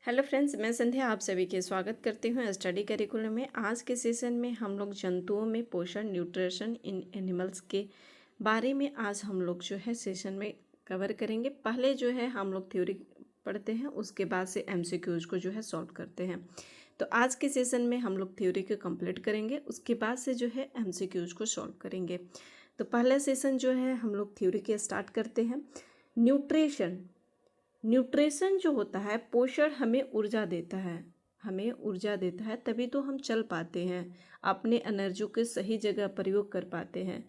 Hello friends, मैं संध्या आप सभी के स्वागत करती हूँ स्टडी करिकुलम में। आज के सेशन में हम लोग जंतुओं में पोषण न्यूट्रिशन इन एनिमल्स के बारे में आज हम लोग जो है सेशन में कवर करेंगे। पहले जो है हम लोग थ्योरी पढ़ते हैं, उसके बाद से एमसीक्यूज को जो है सॉल्व करते हैं। तो आज के सेशन में हम लोग थ्योरी को कंप्लीट करेंगे, उसके बाद से जो है एमसीक्यूज को सॉल्व करेंगे। तो पहला सेशन जो है हम लोग थ्योरी के स्टार्ट करते हैं। न्यूट्रिशन जो होता है, पोषण हमें ऊर्जा देता है, तभी तो हम चल पाते हैं, अपने एनर्जी के सही जगह प्रयोग कर पाते हैं।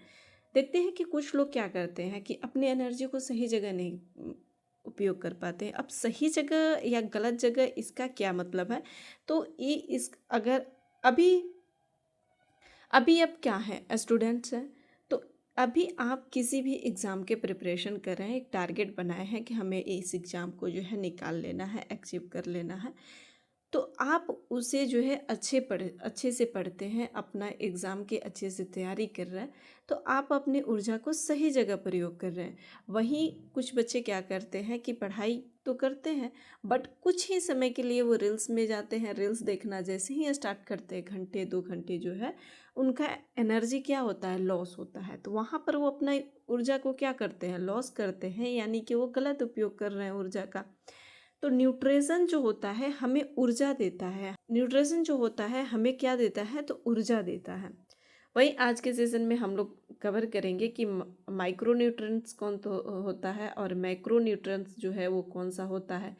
देखते हैं कि कुछ लोग क्या करते हैं कि अपने एनर्जी को सही जगह नहीं उपयोग कर पाते हैं। अब सही जगह या गलत जगह, इसका क्या मतलब है? तो ये इस अगर अभी अभी अब क्या है, स्टूडेंट्स हैं तो अभी आप किसी भी एग्ज़ाम के प्रिपरेशन कर रहे हैं, एक टारगेट बनाए हैं कि हमें इस एग्ज़ाम को जो है निकाल लेना है, अचीव कर लेना है। तो आप उसे जो है अच्छे से पढ़ते हैं, अपना एग्ज़ाम की अच्छे से तैयारी कर रहे हैं, तो आप अपनी ऊर्जा को सही जगह प्रयोग कर रहे हैं। वहीं कुछ बच्चे क्या करते हैं कि पढ़ाई तो करते हैं, बट कुछ ही समय के लिए वो रील्स में जाते हैं। रील्स देखना जैसे ही स्टार्ट करते हैं, घंटे 2 घंटे जो है उनका एनर्जी क्या होता है, लॉस होता है। तो वहाँ पर वो अपना ऊर्जा को क्या करते हैं, लॉस करते हैं, यानी कि वो गलत उपयोग कर रहे हैं ऊर्जा का। तो न्यूट्रिशन जो होता है हमें ऊर्जा देता है, न्यूट्रिशन जो होता है हमें क्या देता है, तो ऊर्जा देता है। वही आज के सेशन में हम लोग कवर करेंगे कि माइक्रो न्यूट्रिएंट्स कौन तो होता है और मैक्रो न्यूट्रिएंट्स जो है वो कौन सा होता है।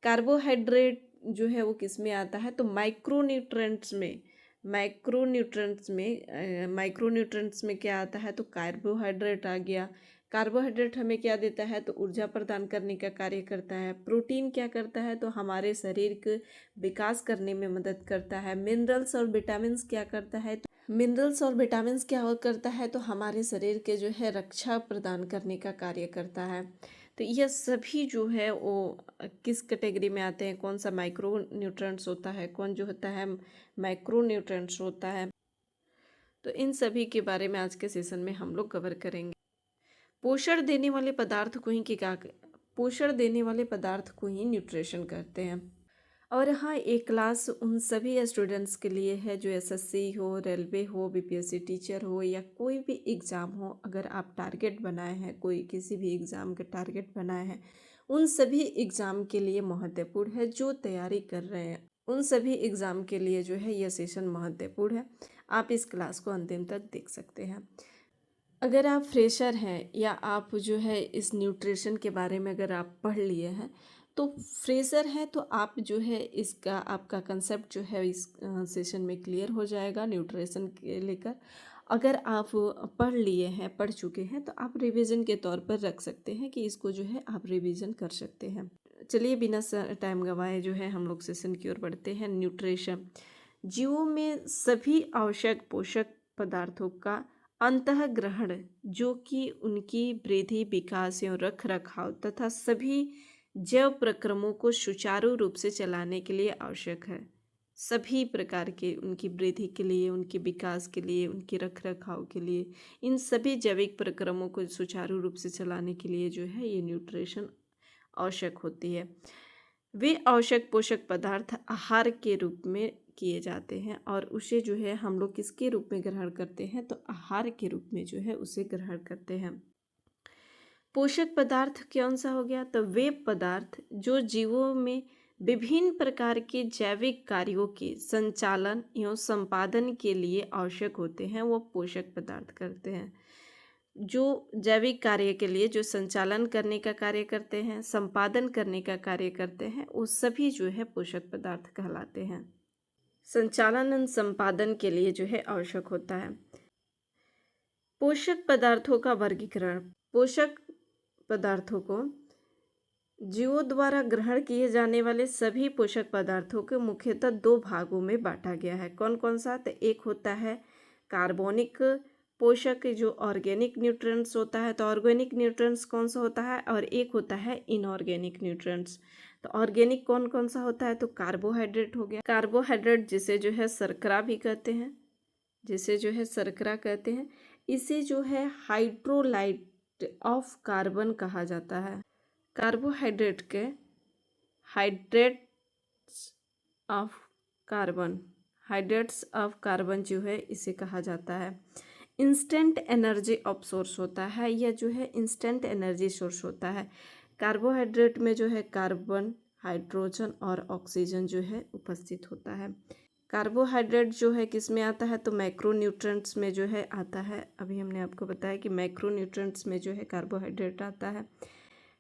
कार्बोहाइड्रेट जो है वो किस में आता है, तो माइक्रो न्यूट्रिएंट्स में क्या आता है, तो कार्बोहाइड्रेट आ गया। कार्बोहाइड्रेट हमें क्या देता है, तो ऊर्जा प्रदान करने का कार्य करता है। प्रोटीन क्या करता है, तो हमारे शरीर के विकास करने में मदद करता है। मिनरल्स और विटामिन्स क्या करता है, तो हमारे शरीर के जो है रक्षा प्रदान करने का कार्य करता है। तो यह सभी जो है वो किस कैटेगरी में आते हैं, कौन सा माइक्रो न्यूट्रिएंट्स होता है, कौन जो होता है मैक्रो न्यूट्रिएंट्स होता है। तो इन सभी के बारे में आज के सेशन में हम लोग कवर करेंगे। पोषण देने वाले पदार्थ को ही पोषण देने वाले पदार्थ को ही न्यूट्रिशन कहते हैं। और हाँ, एक क्लास उन सभी स्टूडेंट्स के लिए है जो एसएससी हो, रेलवे हो, बीपीएससी टीचर हो या कोई भी एग्ज़ाम हो। अगर आप टारगेट बनाए हैं, कोई किसी भी एग्ज़ाम के टारगेट बनाए हैं, उन सभी एग्ज़ाम के लिए महत्वपूर्ण है। जो तैयारी कर रहे हैं उन सभी एग्ज़ाम के लिए जो है यह सेशन महत्वपूर्ण है। आप इस क्लास को अंतिम तक देख सकते हैं। अगर आप फ्रेशर हैं या आप जो है इस न्यूट्रिशन के बारे में अगर आप पढ़ लिए हैं, तो फ्रेशर है तो आप जो है इसका आपका कंसेप्ट जो है इस सेशन में क्लियर हो जाएगा न्यूट्रिशन के लेकर। अगर आप पढ़ चुके हैं तो आप रिवीजन के तौर पर रख सकते हैं कि इसको जो है आप रिवीजन कर सकते हैं। चलिए बिना टाइम गवाए जो है हम लोग सेशन की ओर बढ़ते हैं। न्यूट्रिशन जीवों में सभी आवश्यक पोषक पदार्थों का अंतःग्रहण, जो कि उनकी वृद्धि, विकास एवं रख रखाव तथा सभी जैव प्रक्रमों को सुचारू रूप से चलाने के लिए आवश्यक है। सभी प्रकार के उनकी वृद्धि के लिए, उनके विकास के लिए, उनके रख रखाव के लिए, इन सभी जैविक प्रक्रमों को सुचारू रूप से चलाने के लिए जो है ये न्यूट्रिशन आवश्यक होती है। वे आवश्यक पोषक पदार्थ आहार के रूप में किए जाते हैं और उसे जो है हम लोग किसके रूप में ग्रहण करते हैं, तो आहार के रूप में जो है उसे ग्रहण करते हैं। पोषक पदार्थ कौन सा हो गया, तो वे पदार्थ जो जीवों में विभिन्न प्रकार के जैविक कार्यों के संचालन एवं संपादन के लिए आवश्यक होते हैं, वो पोषक पदार्थ करते हैं। जो जैविक कार्य के लिए जो संचालन करने का कार्य करते हैं, संपादन करने का कार्य करते हैं, वो सभी जो है पोषक पदार्थ कहलाते हैं। संचालन और संपादन के लिए जो है आवश्यक होता है। पोषक पदार्थों का वर्गीकरण। पोषक पदार्थों को जीवों द्वारा ग्रहण किए जाने वाले सभी पोषक पदार्थों को मुख्यतः 2 भागों में बांटा गया है। कौन कौन सा, तो एक होता है कार्बनिक पोषक जो ऑर्गेनिक न्यूट्रिएंट्स होता है, तो ऑर्गेनिक न्यूट्रिएंट्स कौन सा होता है, और एक होता है इनऑर्गेनिक न्यूट्रिएंट्स। तो ऑर्गेनिक कौन कौन सा होता है, तो कार्बोहाइड्रेट हो गया। कार्बोहाइड्रेट जिसे जो है शर्करा भी कहते हैं, इसे जो है हाइड्रोलाइट ऑफ कार्बन कहा जाता है। कार्बोहाइड्रेट के hydrate of carbon, hydrates of carbon जो है इसे कहा जाता है। इंस्टेंट एनर्जी ऑफ सोर्स होता है, यह जो है इंस्टेंट एनर्जी सोर्स होता है। कार्बोहाइड्रेट में जो है कार्बन, हाइड्रोजन और ऑक्सीजन जो है उपस्थित होता है। कार्बोहाइड्रेट जो है किस में आता है, तो मैक्रोन्यूट्रेंट्स में जो है आता है। अभी हमने आपको बताया कि मैक्रोन्यूट्रेंट्स में जो है कार्बोहाइड्रेट आता है।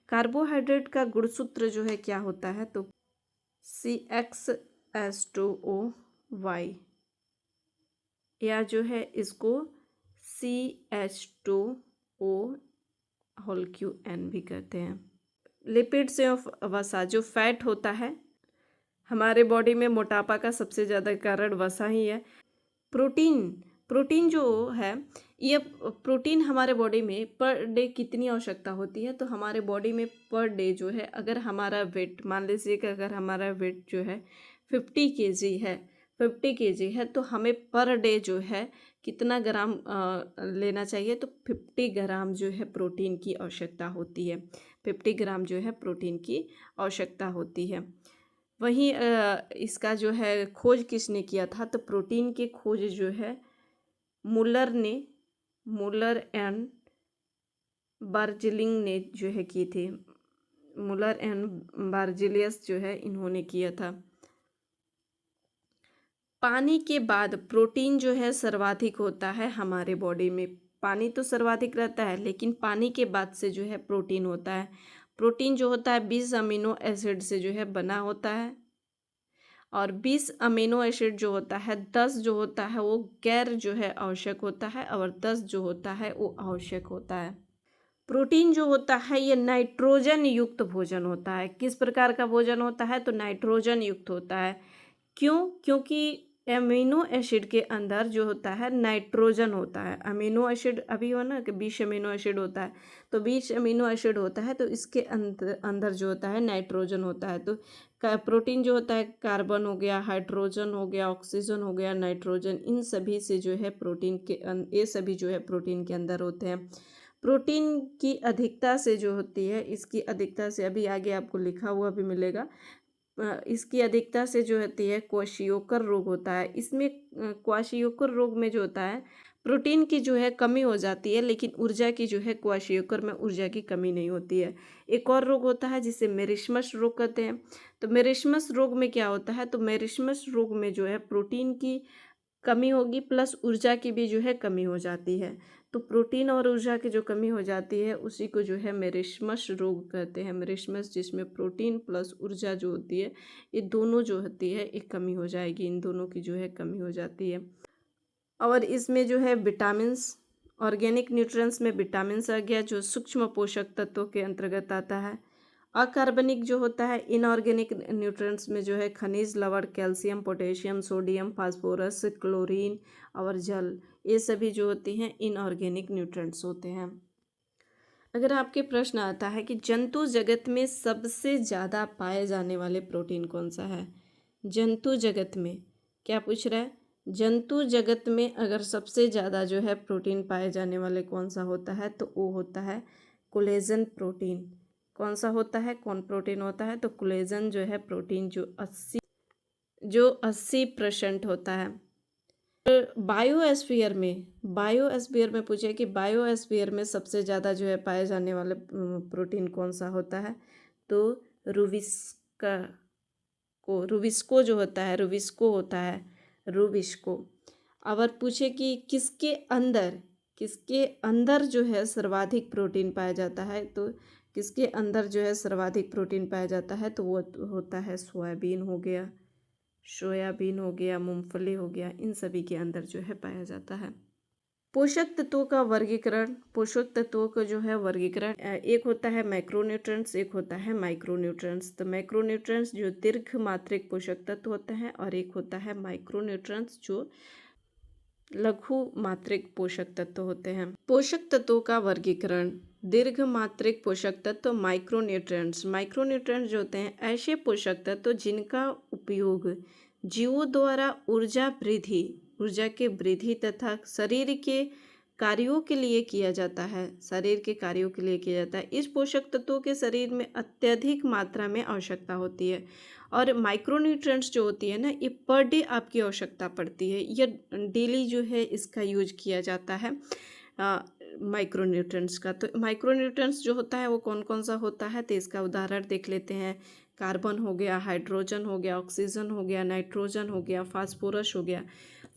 कार्बोहाइड्रेट का गुणसूत्र जो है क्या होता है, तो CxH2O, या जो है इसको CH2O भी कहते हैं। लिपिड्स ऑफ वसा, जो फैट होता है, हमारे बॉडी में मोटापा का सबसे ज़्यादा कारण वसा ही है। प्रोटीन जो है, ये प्रोटीन हमारे बॉडी में पर डे कितनी आवश्यकता होती है, तो हमारे बॉडी में पर डे जो है, अगर हमारा वेट, मान लीजिए कि अगर हमारा वेट जो है 50 kg है, तो हमें पर डे जो है कितना ग्राम लेना चाहिए, तो 50 ग्राम जो है प्रोटीन की आवश्यकता होती है। 50 ग्राम जो है प्रोटीन की आवश्यकता होती है। वहीं इसका जो है खोज किसने किया था, तो प्रोटीन की खोज जो है मुलर एंड बार्जिलिंग ने जो है की थी। मुलर एंड बार्जिलियस जो है इन्होंने किया था। पानी के बाद प्रोटीन जो है सर्वाधिक होता है हमारे बॉडी में। पानी तो सर्वाधिक रहता है, लेकिन पानी के बाद से जो है प्रोटीन होता है। प्रोटीन जो होता है 20 अमीनो एसिड से जो है बना होता है, और 20 अमीनो एसिड जो होता है 10 जो होता है वो गैर जो है आवश्यक होता है, और 10 जो होता है वो आवश्यक होता है। प्रोटीन जो होता है ये नाइट्रोजन युक्त भोजन होता है। किस प्रकार का भोजन होता है, तो नाइट्रोजन युक्त होता है। क्यों? क्योंकि अमीनो एसिड के अंदर जो होता है नाइट्रोजन होता है। अमीनो एसिड अभी हो ना कि 20 अमीनो एसिड होता है, तो 20 अमीनो एसिड होता है, तो इसके अंदर जो होता है नाइट्रोजन होता है। तो प्रोटीन जो होता है कार्बन हो गया, हाइड्रोजन हो गया, ऑक्सीजन हो गया, नाइट्रोजन, इन सभी से जो है प्रोटीन के ये सभी जो है प्रोटीन के अंदर होते हैं। प्रोटीन की अधिकता से जो होती है, इसकी अधिकता से अभी आगे आपको लिखा हुआ भी मिलेगा, इसकी अधिकता से जो होती है क्वाशियोकर रोग होता है। इसमें क्वाशियोकर रोग में जो होता है प्रोटीन की जो है कमी हो जाती है, लेकिन ऊर्जा की जो है क्वाशियोकर में ऊर्जा की कमी नहीं होती है। एक और रोग होता है जिसे मेरिस्मस रोग कहते हैं। तो मेरिस्मस रोग में क्या होता है, तो मेरिस्मस रोग में जो है प्रोटीन की कमी होगी प्लस ऊर्जा की भी जो है कमी हो जाती है। तो प्रोटीन और ऊर्जा की जो कमी हो जाती है उसी को जो है मेरिस्मस रोग कहते हैं। मेरिस्मस जिसमें प्रोटीन प्लस ऊर्जा जो होती है, ये दोनों जो होती है एक कमी हो जाएगी, इन दोनों की जो है कमी हो जाती है। और इसमें जो है विटामिन्स, ऑर्गेनिक न्यूट्रिएंट्स में विटामिन्स आ गया जो सूक्ष्म पोषक तत्वों के अंतर्गत आता है। अकार्बनिक जो होता है इनऑर्गेनिक न्यूट्रिएंट्स में जो है खनिज, लवण, calcium, potassium, sodium, phosphorus, chlorine और जल, ये सभी जो होती हैं इनऑर्गेनिक न्यूट्रिएंट्स होते हैं। अगर आपके प्रश्न आता है कि जंतु जगत में सबसे ज़्यादा पाए जाने वाले प्रोटीन कौन सा है, जंतु जगत में क्या पूछ रहा है, जंतु जगत में अगर सबसे ज़्यादा जो है प्रोटीन पाए जाने वाले कौन सा होता है, तो वो होता है कोलेजन प्रोटीन। कौन सा होता है, कौन प्रोटीन होता है, तो कोलेजन जो है प्रोटीन जो 80% होता है। बायोस्फीयर में पूछे कि बायोस्फीयर में सबसे ज़्यादा जो है पाए जाने वाले प्रोटीन कौन सा होता है, तो रुबिस्को जो होता है, रुबिस्को। अगर पूछे कि किसके अंदर जो है सर्वाधिक प्रोटीन पाया जाता है, तो किसके अंदर जो है सर्वाधिक प्रोटीन पाया जाता है, तो वो होता है सोयाबीन हो गया, मूंगफली हो गया, इन सभी के अंदर जो है पाया जाता है। पोषक तत्वों का वर्गीकरण, पोषक तत्वों का जो है वर्गीकरण, एक होता है मैक्रोन्यूट्रिएंट्स, एक होता है माइक्रोन्यूट्रिएंट्स। तो मैक्रोन्यूट्रिएंट्स जो दीर्घ मात्रिक पोषक तत्व होते हैं, और एक होता है माइक्रोन्यूट्रिएंट्स जो लघु मात्रिक पोषक तत्व होते हैं। पोषक तत्वों का वर्गीकरण, दीर्घ मात्रिक पोषक तत्व माइक्रोन्यूट्रिएंट्स जो होते हैं ऐसे पोषक तत्व जिनका उपयोग जीवों द्वारा ऊर्जा की वृद्धि तथा शरीर के कार्यों के लिए किया जाता है, शरीर के कार्यों के लिए किया जाता है। इस पोषक तत्वों के शरीर में अत्यधिक मात्रा में आवश्यकता होती है। और माइक्रोन्यूट्रिएंट्स जो होती है ना, ये पर डे आपकी आवश्यकता पड़ती है, ये डेली जो है इसका यूज किया जाता है माइक्रोन्यूट्रिएंट्स का। तो माइक्रोन्यूट्रिएंट्स जो होता है वो कौन कौन सा होता है, तो इसका उदाहरण देख लेते हैं। कार्बन हो गया, हाइड्रोजन हो गया, ऑक्सीजन हो गया, नाइट्रोजन हो गया, फास्फोरस हो गया।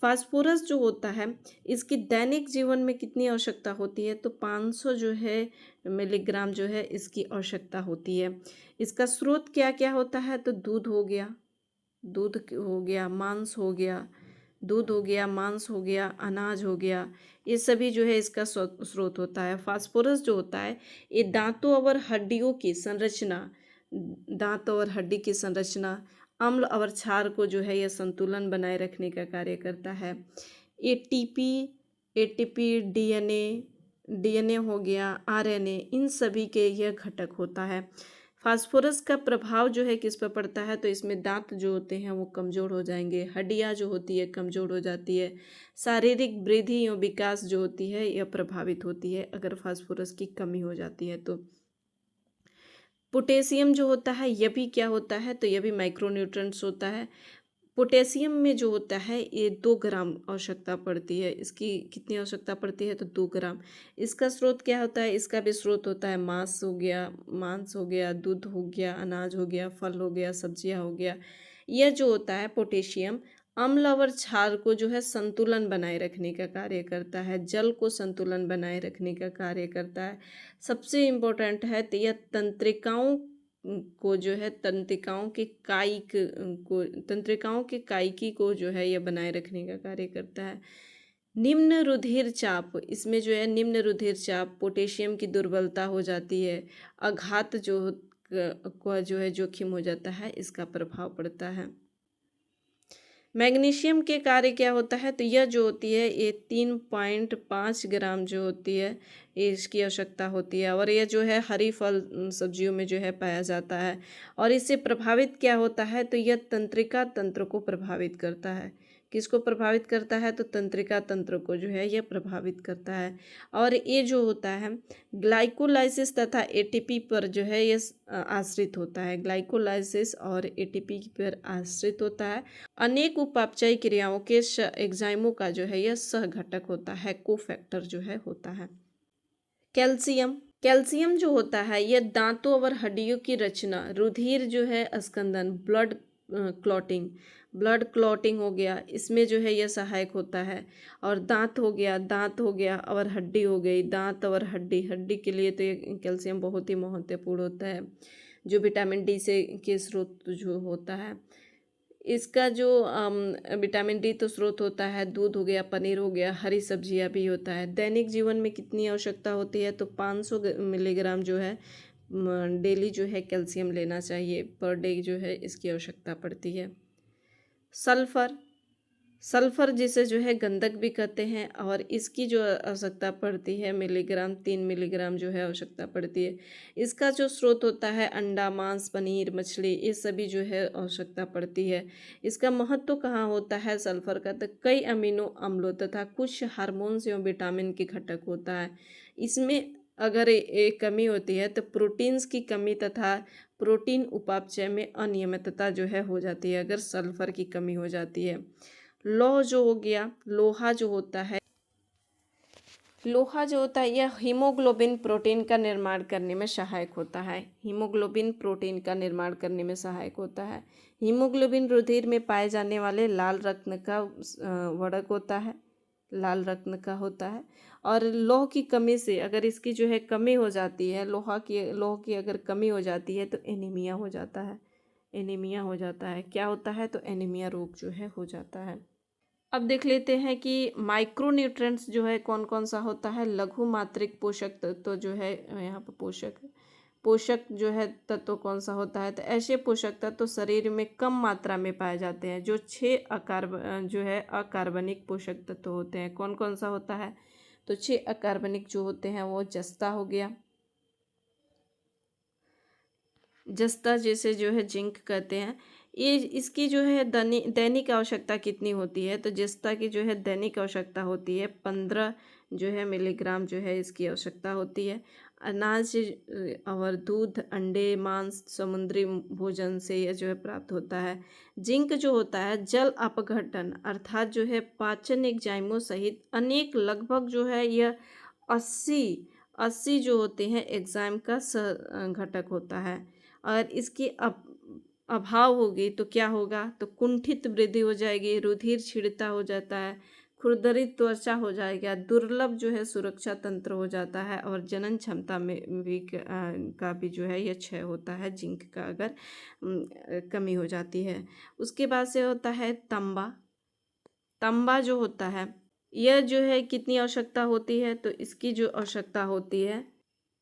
फास्फोरस जो होता है इसकी दैनिक जीवन में कितनी आवश्यकता होती है, तो 500 जो है मिलीग्राम जो है इसकी आवश्यकता होती है। इसका स्रोत क्या क्या होता है, तो दूध हो गया, मांस हो गया, दूध हो गया, मांस हो गया, अनाज हो गया, ये सभी जो है इसका स्रोत होता है। फास्फोरस जो होता है ये दांतों और हड्डियों की संरचना, दांत और हड्डी की संरचना, अम्ल और क्षार को जो है यह संतुलन बनाए रखने का कार्य करता है। एटीपी, डीएनए हो गया, आरएनए, इन सभी के यह घटक होता है। फास्फोरस का प्रभाव जो है किस पर पड़ता है, तो इसमें दांत जो होते हैं वो कमज़ोर हो जाएंगे, हड्डियां जो होती है कमज़ोर हो जाती है, शारीरिक वृद्धि और विकास जो होती है यह प्रभावित होती है अगर फास्फोरस की कमी हो जाती है तो। पोटेशियम जो होता है यह भी क्या होता है, तो यह भी माइक्रोन्यूट्रिएंट्स होता है। पोटेशियम में जो होता है ये 2 ग्राम आवश्यकता पड़ती है, इसकी कितनी आवश्यकता पड़ती है, तो 2 ग्राम। इसका स्रोत क्या होता है, इसका भी स्रोत होता है मांस हो गया, दूध हो गया, अनाज हो गया, फल हो गया, सब्जियां हो गया। यह जो होता है पोटेशियम अम्ल और क्षार को जो है संतुलन बनाए रखने का कार्य करता है, जल को संतुलन बनाए रखने का कार्य करता है। सबसे इम्पोर्टेंट है तो यह तंत्रिकाओं को जो है तंत्रिकाओं के कायिकी को जो है यह बनाए रखने का कार्य करता है। निम्न रुधिर चाप, इसमें जो है निम्न रुधिर चाप, पोटेशियम की दुर्बलता हो जाती है, आघात को जो है जोखिम हो जाता है, इसका प्रभाव पड़ता है। मैग्नीशियम के कार्य क्या होता है, तो यह जो होती है ये 3.5 ग्राम जो होती है ये इसकी आवश्यकता होती है, और यह जो है हरी फल सब्जियों में जो है पाया जाता है। और इससे प्रभावित क्या होता है, तो यह तंत्रिका तंत्र को प्रभावित करता है। किसको प्रभावित करता है, तो तंत्रिका तंत्र को जो है यह प्रभावित करता है। और ये जो होता है ग्लाइकोलाइसिस तथा एटीपी पर जो है ये आश्रित होता है, ग्लाइकोलाइसिस और एटीपी पर आश्रित होता है। अनेक उपापचयी क्रियाओं के एंजाइमों का जो है यह सह घटक होता है, कोफैक्टर जो है होता है। कैल्शियम जो होता है यह दांतों और हड्डियों की रचना, रुधिर जो है स्कंदन, ब्लड क्लॉटिंग हो गया, इसमें जो है यह सहायक होता है। और दांत हो गया और हड्डी हो गई, दांत और हड्डी के लिए तो ये कैल्शियम बहुत ही महत्वपूर्ण होता है, जो विटामिन डी से के स्रोत जो होता है। इसका जो विटामिन डी तो स्रोत होता है, दूध हो गया, पनीर हो गया, हरी सब्जियां भी होता है। दैनिक जीवन में कितनी आवश्यकता होती है, तो 500 मिलीग्राम जो है डेली जो है कैल्शियम लेना चाहिए, पर डे जो है इसकी आवश्यकता पड़ती है। सल्फर जिसे जो है गंधक भी कहते हैं, और इसकी जो आवश्यकता पड़ती है 3 मिलीग्राम जो है आवश्यकता पड़ती है। इसका जो स्रोत होता है अंडा, मांस, पनीर, मछली, ये सभी जो है आवश्यकता पड़ती है। इसका महत्व कहाँ होता है सल्फर का, तो कई अमीनो अम्लों तथा कुछ हार्मोन्स एवं विटामिन के घटक होता है। इसमें अगर एक कमी होती है तो प्रोटीन्स की कमी तथा प्रोटीन उपापचय में अनियमितता जो है हो जाती है अगर सल्फर की कमी हो जाती है। लोहा जो होता है यह हीमोग्लोबिन प्रोटीन का निर्माण करने में सहायक होता है। हीमोग्लोबिन रुधिर में पाए जाने वाले लाल रक्त का वर्णक होता है। और लौह की कमी से अगर इसकी जो है कमी हो जाती है, लौह की अगर कमी हो जाती है तो एनीमिया हो जाता है। क्या होता है, तो एनीमिया रोग जो है हो जाता है। अब देख लेते हैं कि माइक्रोन्यूट्रिएंट्स जो है कौन कौन सा होता है। लघु मात्रिक पोषक तत्व जो है यहाँ पर पोषक जो है तत्व कौन सा होता है, तो ऐसे पोषक तत्व शरीर में कम मात्रा में पाए जाते हैं जो 6 अकार्बनिक पोषक तत्व होते हैं। कौन कौन सा होता है, तो 6 अकार्बनिक जो होते हैं वो जस्ता हो गया, जस्ता जैसे जो है जिंक कहते हैं। ये इसकी जो है दैनिक आवश्यकता कितनी होती है, तो जस्ता की जो है दैनिक आवश्यकता होती है 15 जो है मिलीग्राम जो है इसकी आवश्यकता होती है। अनाज और दूध, अंडे, मांस, समुद्री भोजन से यह जो है प्राप्त होता है। जिंक जो होता है जल अपघटन अर्थात जो है पाचन एंजाइमों सहित अनेक लगभग जो है यह 80 जो होते हैं एंजाइम का घटक होता है। और इसकी अभाव होगी तो क्या होगा, तो कुंठित वृद्धि हो जाएगी, रुधिर छिड़ता हो जाता है, खुरदरी त्वचा हो जाएगा, दुर्लभ जो है सुरक्षा तंत्र हो जाता है और जनन क्षमता में भी का भी जो है यह क्षय होता है जिंक का अगर कमी हो जाती है। उसके बाद से होता है तांबा जो होता है यह जो है कितनी आवश्यकता होती है, तो इसकी जो आवश्यकता होती है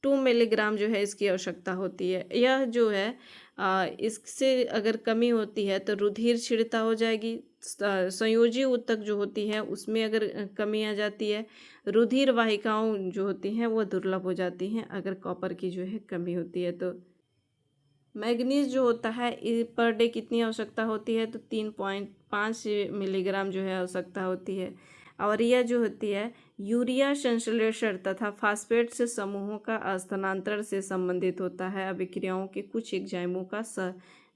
2 मिलीग्राम जो है इसकी आवश्यकता होती है। यह जो है इससे अगर कमी होती है तो रुधिर छिड़ता हो जाएगी, संयोजी ऊतक जो होती है उसमें अगर कमी आ जाती है, रुधिर वाहिकाओं जो होती हैं वो दुर्लभ हो जाती हैं अगर कॉपर की जो है कमी होती है। तो मैग्नीज जो होता है पर डे कितनी आवश्यकता होती है, तो 3.5 मिलीग्राम जो है आवश्यकता होती है। और यह जो होती है यूरिया संश्लेषण तथा फास्फेट से समूहों का स्थानांतरण से संबंधित होता है, अभिक्रियाओं के कुछ एंजाइमों का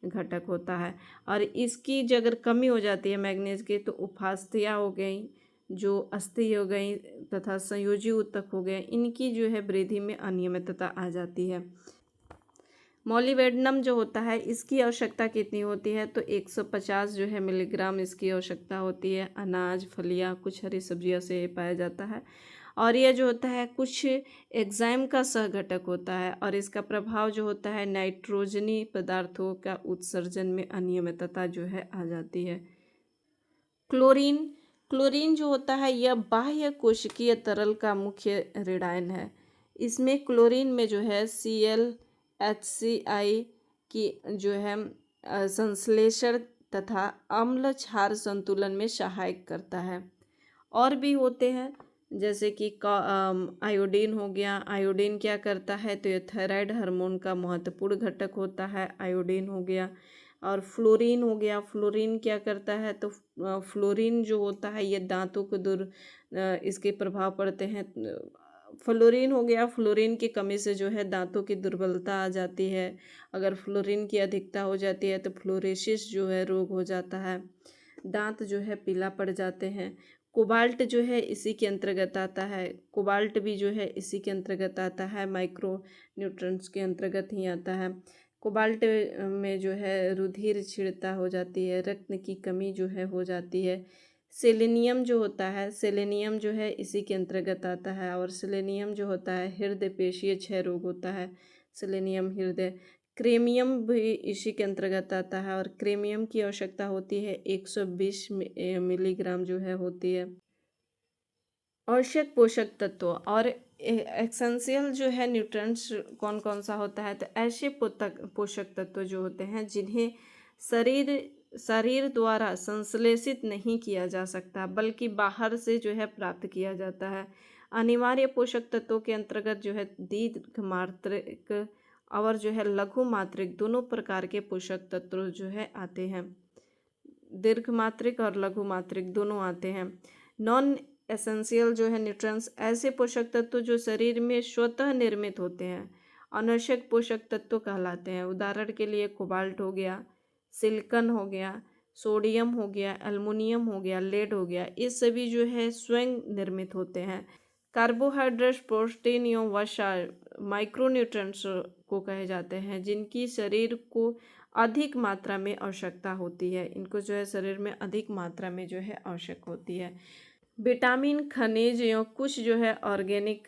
घटक होता है। और इसकी जो अगर कमी हो जाती है मैग्नीज की तो उपास्थ्या हो गई, जो अस्थि हो गई तथा संयोजी ऊतक हो गए, इनकी जो है वृद्धि में अनियमितता आ जाती है। मॉलिबेडनम जो होता है इसकी आवश्यकता कितनी होती है, तो 150 जो है मिलीग्राम इसकी आवश्यकता होती है। अनाज, फलियां, कुछ हरी सब्जियों से पाया जाता है। और यह जो होता है कुछ एंजाइम का सहघटक होता है और इसका प्रभाव जो होता है नाइट्रोजनी पदार्थों का उत्सर्जन में अनियमितता जो है आ जाती है। क्लोरीन जो होता है यह बाह्य कोशिकीय तरल का मुख्य ऋणायन है। इसमें क्लोरीन में जो है ClHCl की जो है संश्लेषण तथा अम्ल क्षार संतुलन में सहायक करता है। और भी होते हैं जैसे कि आयोडीन हो गया। आयोडीन क्या करता है, तो ये थायराइड हार्मोन का महत्वपूर्ण घटक होता है, आयोडीन हो गया। और फ्लोरीन हो गया, फ्लोरीन क्या करता है, तो फ्लोरीन जो होता है ये दांतों को इसके प्रभाव पड़ते हैं। फ्लोरीन हो गया, फ्लोरीन की कमी से जो है दांतों की दुर्बलता आ जाती है। अगर फ्लोरीन की अधिकता हो जाती है तो फ्लोरोसिस जो है रोग हो जाता है, दांत जो है पीला पड़ जाते हैं। कोबाल्ट जो है इसी के अंतर्गत आता है, कोबाल्ट भी जो है इसी के अंतर्गत आता है, माइक्रो न्यूट्रंट्स के अंतर्गत ही आता है। कोबाल्ट में जो है रुधिर छिड़ता हो जाती है, रक्त की कमी जो है हो जाती है। सेलेनियम जो होता है, सेलेनियम जो है इसी के अंतर्गत आता है। और सेलेनियम जो होता है हृदय पेशीय क्षय रोग होता है, सेलेनियम हृदय। क्रेमियम भी इसी के अंतर्गत आता है और क्रेमियम की आवश्यकता होती है 120 मिलीग्राम जो है होती है। आवश्यक पोषक तत्व और एसेंशियल जो है न्यूट्रिएंट्स कौन कौन सा होता है, तो ऐसे पोषक तत्व जो होते हैं जिन्हें शरीर द्वारा संश्लेषित नहीं किया जा सकता बल्कि बाहर से जो है प्राप्त किया जाता है। अनिवार्य पोषक तत्वों के अंतर्गत जो है दीर्घ मात्रिक और जो है लघु मात्रिक दोनों प्रकार के पोषक तत्व जो है आते हैं। दीर्घ मात्रिक और लघु मात्रिक दोनों आते हैं। नॉन एसेंशियल जो है न्यूट्रिएंट्स ऐसे पोषक तत्व जो शरीर में स्वतः निर्मित होते हैं अनावश्यक पोषक तत्व कहलाते हैं। उदाहरण के लिए कोबाल्ट हो गया, सिलिकॉन हो गया, सोडियम हो गया, एल्युमिनियम हो गया, लेड हो गया, ये सभी जो है स्वयं निर्मित होते हैं। कार्बोहाइड्रेट्स, प्रोटीन एवं वसा माइक्रोन्यूट्रिएंट्स को कहे जाते हैं जिनकी शरीर को अधिक मात्रा में आवश्यकता होती है। इनको जो है शरीर में अधिक मात्रा में जो है आवश्यक होती है। विटामिन, खनिज एवं कुछ जो है organic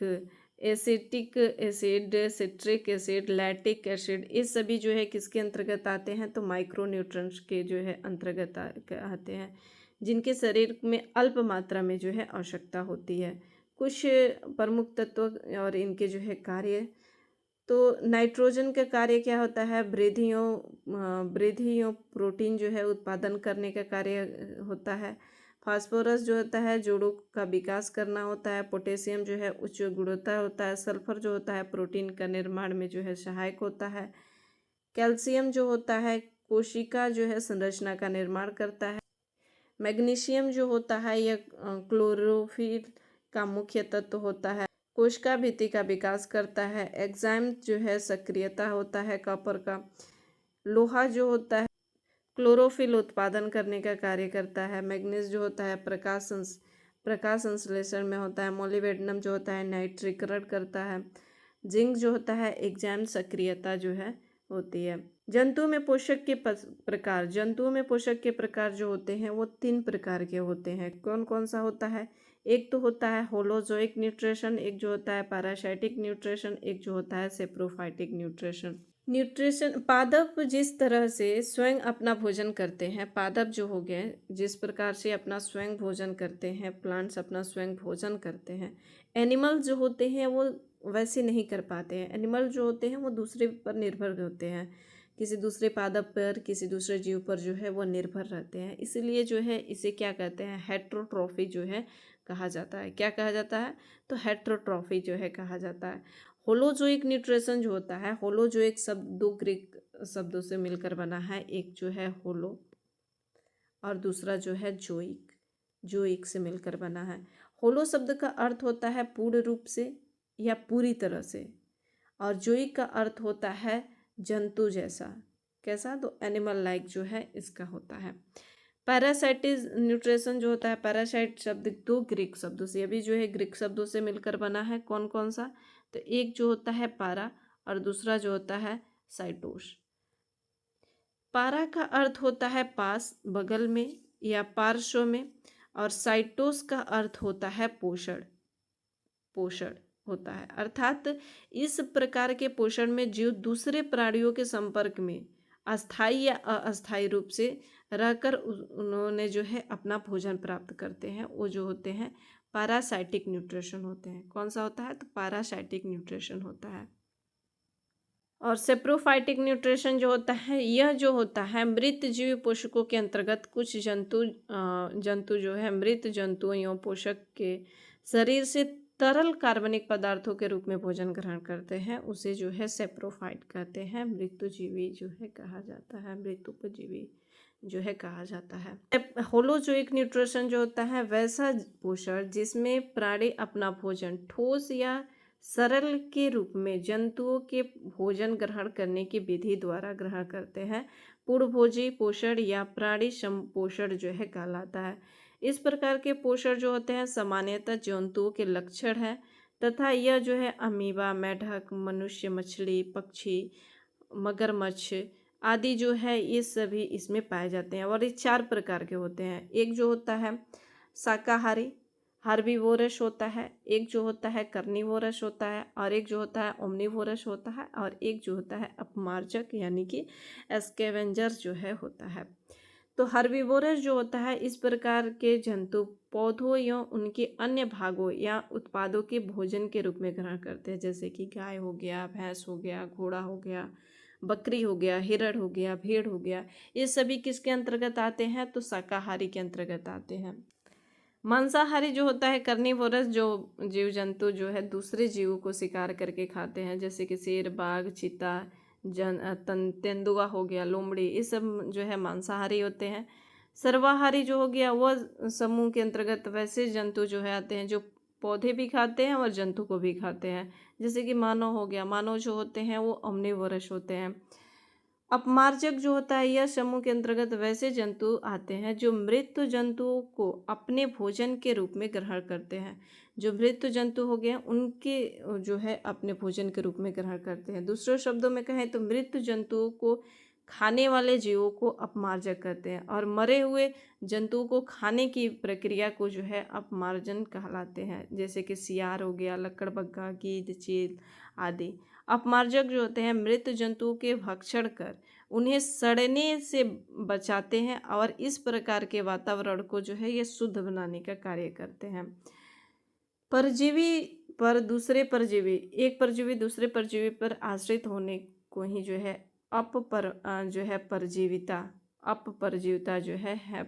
acetic acid, citric acid, lactic acid, ये सभी जो है किसके अंतर्गत आते हैं, तो माइक्रोन्यूट्रिएंट्स के जो है अंतर्गत आते हैं जिनके शरीर में अल्प मात्रा में जो है आवश्यकता होती है। कुछ प्रमुख तत्व और इनके जो है कार्य, तो नाइट्रोजन का कार्य क्या होता है, वृद्धियों प्रोटीन जो है उत्पादन करने का कार्य होता है। फास्फोरस जो होता है जोड़ों का विकास करना होता है। पोटेशियम जो है उच्च गुणवत्ता होता है। सल्फर जो होता है प्रोटीन का निर्माण में जो है सहायक होता है। कैल्शियम जो होता है कोशिका जो है संरचना का निर्माण करता है। मैग्नीशियम जो होता है यह क्लोरोफिल का मुख्य तत्व होता है। कोशिका भित्ति का विकास करता है। एंजाइम जो है सक्रियता होता है कॉपर का। लोहा जो होता है क्लोरोफिल उत्पादन करने का कार्य करता है। मैग्नीज जो होता है प्रकाश संश्लेषण में होता है। मोलिब्डेनम जो होता है नाइट्रीकरण करता है। जिंक जो होता है एंजाइम सक्रियता जो है होती है। जंतु में पोषक के प्रकार जो होते हैं वो 3 प्रकार के होते हैं। कौन कौन सा होता है? एक तो होता है होलोजोइक न्यूट्रिशन, एक जो होता है पैरासाइटिक न्यूट्रिशन, एक जो होता है सेप्रोफाइटिक न्यूट्रिशन। पादप जिस तरह से स्वयं अपना भोजन करते हैं, पादप जो हो गए जिस प्रकार से अपना स्वयं भोजन करते हैं, प्लांट्स अपना स्वयं भोजन करते हैं, एनिमल जो होते हैं वो वैसे नहीं कर पाते हैं। एनिमल जो होते हैं वो दूसरे पर निर्भर होते हैं, किसी दूसरे पादप पर, किसी दूसरे जीव पर जो है वो निर्भर रहते हैं। इसलिए जो है इसे क्या कहते हैं, हेट्रोट्रॉफी जो है कहा जाता है। क्या कहा जाता है? तो हेट्रोट्रॉफी जो है कहा जाता है। होलोजोइक न्यूट्रिशन जो होता है, होलोजोइक शब्द 2 ग्रीक शब्दों से मिलकर बना है। एक जो है होलो और दूसरा जो है जोइक से मिलकर बना है। होलो शब्द का अर्थ होता है पूर्ण रूप से या पूरी तरह से, और जोइक का अर्थ होता है जंतु जैसा। कैसा? तो एनिमल लाइक जो है इसका होता है। पैरासाइटिस न्यूट्रिशन जो होता है, पैरासाइट शब्द 2 ग्रीक शब्दों से, अभी जो है ग्रीक शब्दों से मिलकर बना है। कौन कौन सा? तो एक जो होता है पारा और दूसरा जो होता है साइटोस। पारा का अर्थ होता है पास, बगल में या पार्श्व में, और साइटोस का अर्थ होता है पोषण होता है। अर्थात इस प्रकार के पोषण में जीव दूसरे प्राणियों के संपर्क में अस्थायी या अस्थायी रूप से रहकर उन्होंने जो है अपना भोजन प्राप्त करते हैं, वो जो होते हैं पैरासाइटिक न्यूट्रिशन होते हैं। कौन सा होता है? तो पैरासाइटिक न्यूट्रिशन होता है। और सेप्रोफाइटिक न्यूट्रिशन जो होता है, यह जो होता है मृत जीव पोषकों के अंतर्गत कुछ जंतु जो है मृत जंतुओं एवं पोषक के शरीर से तरल कार्बनिक पदार्थों के रूप में भोजन ग्रहण करते हैं, उसे जो है सेप्रोफाइट कहते हैं। मृत्युजीवी जो है कहा जाता है, मृतोपजीवी जो है कहा जाता है। होलोजोइक न्यूट्रिशन जो होता है वैसा पोषण जिसमें प्राणी अपना भोजन ठोस या सरल के रूप में जंतुओं के भोजन ग्रहण करने की विधि द्वारा ग्रहण करते हैं, पूर्णभोजी पोषण या प्राणी संपोषण जो है कहलाता है। इस प्रकार के पोषण जो होते हैं सामान्यतः जंतुओं के लक्षण है, तथा यह जो है अमीबा, मेढक, मनुष्य, मछली, पक्षी, मगरमच्छ आदि जो है ये सभी इसमें पाए जाते हैं। और ये 4 प्रकार के होते हैं। एक जो होता है शाकाहारी हर्बीवोरस होता है, एक जो होता है कर्निवोरस होता है, और एक जो होता है ओमनिवोरस होता है, और एक जो होता है अपमार्जक यानी कि स्कैवेंजर जो है होता है। तो हर्बीवोरस जो होता है इस प्रकार के जंतु पौधों या उनके अन्य भागों या उत्पादों के भोजन के रूप में ग्रहण करते हैं, जैसे कि गाय हो गया, भैंस हो गया, घोड़ा हो गया, बकरी हो गया, हिरण हो गया, भेड़ हो गया। ये सभी किसके अंतर्गत आते हैं? तो शाकाहारी के अंतर्गत आते हैं। मांसाहारी जो होता है कर्निवोरस, जो जीव जंतु जो है दूसरे जीवों को शिकार करके खाते हैं, जैसे कि शेर, बाघ, चीता, तेंदुआ हो गया, लोमड़ी, ये सब जो है मांसाहारी होते हैं। सर्वाहारी जो हो गया वह समूह के अंतर्गत वैसे जंतु जो है आते हैं जो पौधे भी खाते हैं और जंतु को भी खाते हैं, जैसे कि मानव हो गया। मानव जो होते हैं वो ओमनिवोरस होते हैं। अपमार्जक जो होता है यह समूह के अंतर्गत वैसे जंतु आते हैं जो मृत जंतुओं को अपने भोजन के रूप में ग्रहण करते हैं। जो मृत जंतु हो गए उनके जो है अपने भोजन के रूप में ग्रहण करते हैं। दूसरे शब्दों में कहें तो मृत जंतुओं को खाने वाले जीवों को अपमार्जक कहते हैं, और मरे हुए जंतुओं को खाने की प्रक्रिया को जो है अपमार्जन कहलाते हैं, जैसे कि सियार हो गया, लकड़बग्गा, गीद, चील आदि। अपमार्जक जो होते हैं मृत जंतुओं के भक्षण कर उन्हें सड़ने से बचाते हैं, और इस प्रकार के वातावरण को जो है ये शुद्ध बनाने का कार्य करते हैं। परजीवी पर दूसरे परजीवी, एक परजीवी दूसरे परजीवी पर आश्रित होने को ही जो है अपरजीविता जो है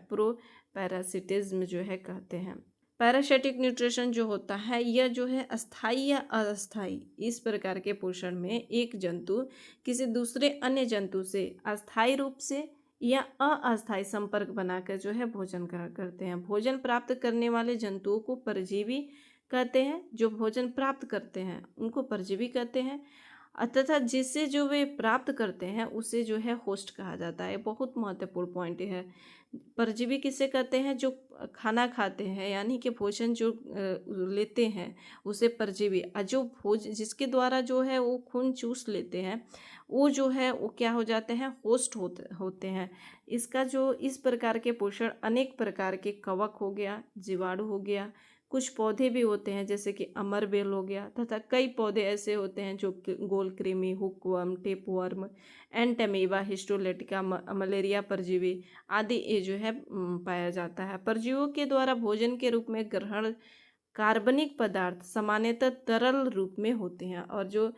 पैरासिटिज्म जो है कहते हैं। पैरासाइटिक न्यूट्रिशन जो होता है यह जो है अस्थाई या अस्थाई इस प्रकार के पोषण में एक जंतु किसी दूसरे अन्य जंतु से अस्थाई रूप से या अस्थायी संपर्क बनाकर जो है भोजन ग्रहण करते हैं। भोजन प्राप्त करने वाले जंतुओं को परजीवी कहते हैं, जो भोजन प्राप्त करते हैं उनको परजीवी कहते हैं, तथा जिससे जो वे प्राप्त करते हैं उसे जो है होस्ट कहा जाता है। बहुत महत्वपूर्ण पॉइंट है। परजीवी किसे कहते हैं? जो खाना खाते हैं, यानी कि भोजन जो लेते हैं उसे परजीवी, और जो भोज जिसके द्वारा जो है वो खून चूस लेते हैं वो जो है वो क्या हो जाते हैं? होस्ट होते हैं। इसका जो इस प्रकार के पोषण अनेक प्रकार के, कवक हो गया, जीवाणु हो गया, कुछ पौधे भी होते हैं जैसे कि अमरबेल हो गया, तथा कई पौधे ऐसे होते हैं जो गोल कृमि, hookworm, tapeworm, Entamoeba, histolytica, malaria परजीवी आदि ये जो है पाया जाता है। परजीवियों के द्वारा भोजन के रूप में ग्रहण कार्बनिक पदार्थ सामान्यतः तरल रूप में होते हैं, और जो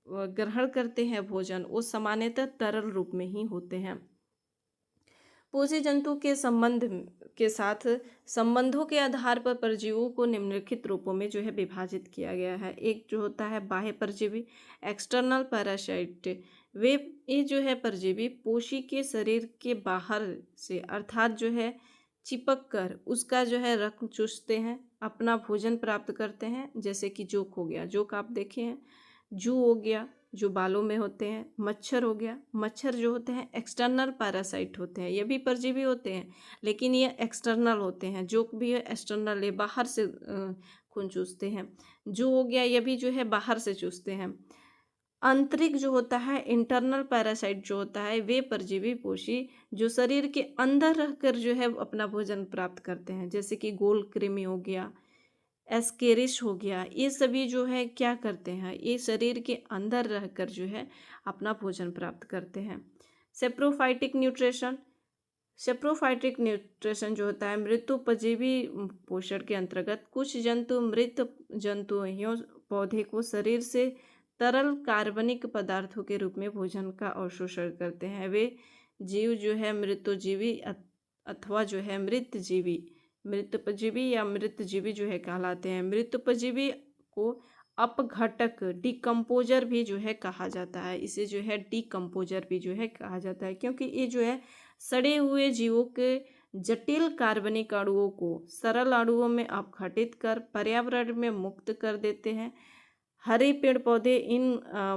ग्रहण करते हैं भोजन वो सामान्यतः तरल रूप में ही होते हैं। पोषी जंतु के संबंध के साथ संबंधों के आधार पर परजीवियों को निम्नलिखित रूपों में जो है विभाजित किया गया है। एक जो होता है बाह्य परजीवी, एक्सटर्नल पैरासाइट। वे ये जो है परजीवी पोषी के शरीर के बाहर से अर्थात जो है चिपक कर उसका जो है रक्त चूसते हैं, अपना भोजन प्राप्त करते हैं। जैसे कि जोक हो गया, जोक आप देखे हैं, जू हो गया जो बालों में होते हैं, मच्छर हो गया, मच्छर जो होते हैं एक्सटर्नल पैरासाइट होते हैं, ये भी परजीवी होते हैं लेकिन ये एक्सटर्नल होते हैं। जोक भी है एक्सटर्नल, ये बाहर से खून चूसते हैं। जू हो गया, ये भी जो है बाहर से चूसते हैं। आंतरिक जो होता है इंटरनल पैरासाइट जो होता है वे परजीवी पोषी जो शरीर के अंदर रहकर जो है अपना भोजन प्राप्त करते हैं, जैसे कि गोल कृमि हो गया, एस्केरिस हो गया, ये सभी जो है क्या करते हैं, ये शरीर के अंदर रहकर जो है अपना भोजन प्राप्त करते हैं। सेप्रोफाइटिक न्यूट्रिशन, सेप्रोफाइटिक न्यूट्रिशन जो होता है मृतोपजीवी पोषण के अंतर्गत कुछ जंतु मृत जंतुओं पौधे को शरीर से तरल कार्बनिक पदार्थों के रूप में भोजन का अवशोषण करते हैं। वे जीव जो है मृतोजीवी अथवा जो है मृतजीवी, मृतोपजीवी या मृतजीवी जो है कहलाते हैं। मृतोपजीवी को अपघटक डिकम्पोजर भी जो है कहा जाता है, इसे जो है डिकम्पोजर भी जो है कहा जाता है, क्योंकि ये जो है सड़े हुए जीवों के जटिल कार्बनिक अणुओं को सरल अणुओं में अपघटित कर पर्यावरण में मुक्त कर देते हैं। हरे पेड़ पौधे इन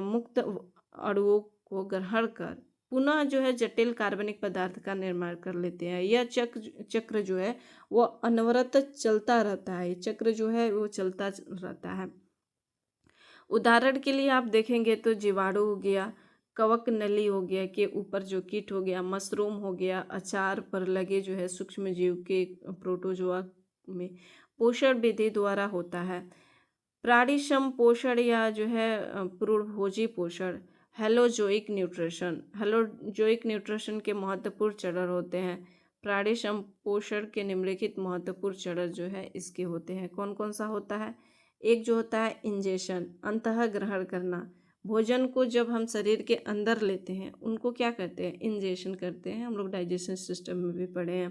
मुक्त अणुओं को ग्रहण कर पुनः जो है जटिल कार्बनिक पदार्थ का निर्माण कर लेते हैं। यह चक्र जो है वो अनवरत चलता रहता है, चक्र जो है वो चलता रहता है। उदाहरण के लिए आप देखेंगे तो जीवाणु हो गया, कवक नली हो गया के ऊपर जो कीट हो गया, मशरूम हो गया, अचार पर लगे जो है सूक्ष्म जीव के प्रोटोजोआ में पोषण विधि द्वारा होता है। प्राणी संपोषण या जो है पूर्णभोजी पोषण, हेलोजोइक न्यूट्रिशन, हेलोजोइक न्यूट्रिशन के महत्वपूर्ण चरण होते हैं। प्राणी संपोषण के निम्नलिखित महत्वपूर्ण चरण जो है इसके होते हैं। कौन कौन सा होता है? एक जो होता है इंजेशन, अंतः ग्रहण करना। भोजन को जब हम शरीर के अंदर लेते हैं उनको क्या करते हैं? इंजेशन करते हैं। हम लोग डाइजेशन सिस्टम में भी पढ़े हैं।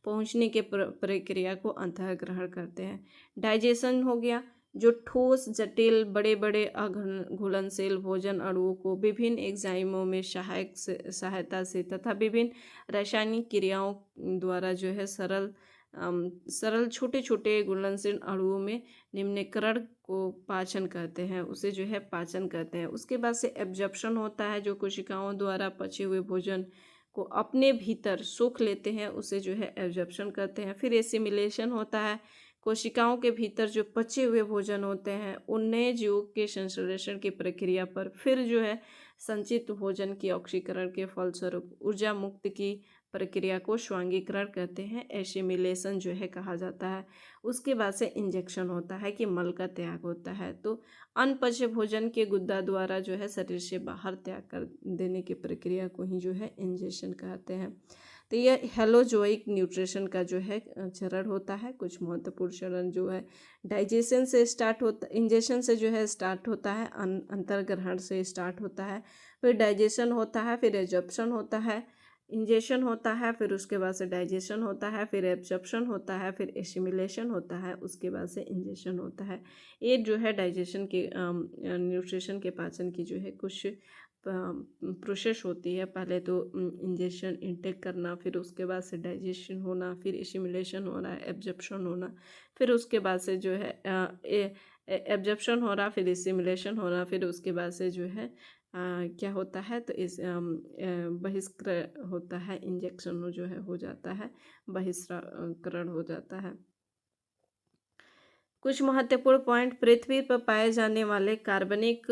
पहुँचने के प्रक्रिया को अंतः ग्रहण करते हैं। डाइजेशन हो गया जो ठोस जटिल बड़े बड़े घुलनशील भोजन अणुओं को विभिन्न एंजाइमों में सहायता से तथा विभिन्न रासायनिक क्रियाओं द्वारा जो है सरल छोटे छोटे घुलनशील अणुओं में निम्नीकरण को पाचन कहते हैं, उसे जो है पाचन कहते हैं। उसके बाद से एब्जॉर्प्शन होता है जो कोशिकाओं द्वारा पचे हुए भोजन को अपने भीतर सोख लेते हैं, उसे जो है एब्जॉर्प्शन कहते हैं। फिर एसिमिलेशन होता है, कोशिकाओं के भीतर जो पचे हुए भोजन होते हैं उन नए जीवों के संश्लेषण की प्रक्रिया पर फिर जो है संचित भोजन की ऑक्सीकरण के फलस्वरूप ऊर्जा मुक्त की प्रक्रिया को स्वांगीकरण कहते हैं, एसिमिलेशन जो है कहा जाता है। उसके बाद से इंजेक्शन होता है कि मल का त्याग होता है, तो अनपचे भोजन के गुद्दा द्वारा जो है शरीर से बाहर त्याग कर देने की प्रक्रिया को ही जो है इंजेक्शन कहते हैं। तो यह हेलोजोइक न्यूट्रिशन का जो है चरण होता है। कुछ महत्वपूर्ण चरण जो है डाइजेशन से स्टार्ट होता, इंजेक्शन से जो है स्टार्ट होता है, अंतर्ग्रहण से स्टार्ट होता है, फिर डाइजेशन होता है, फिर एब्जॉर्प्शन होता है, इंजेक्शन होता है, फिर उसके बाद से डाइजेशन होता है, फिर एब्जॉर्प्शन होता है, फिर एसिमिलेशन होता है, उसके बाद से इंजेक्शन होता है। ये जो है डाइजेशन के न्यूट्रिशन के पाचन की जो है कुछ प्रोसेस होती है। पहले तो इंजेक्शन इनटेक करना, फिर उसके बाद से डाइजेशन होना, फिर एसिमिलेशन होना, एब्जॉर्प्शन होना, फिर उसके बाद से जो है एब्जॉर्प्शन हो रहा, फिर एसिमिलेशन हो रहा, फिर उसके बाद से जो है क्या होता है, तो इस बहिष्कृत होता है, इंजेक्शन जो है हो जाता है, बहिष्करण हो जाता है। कुछ महत्वपूर्ण पॉइंट, पृथ्वी पर पाए जाने वाले कार्बनिक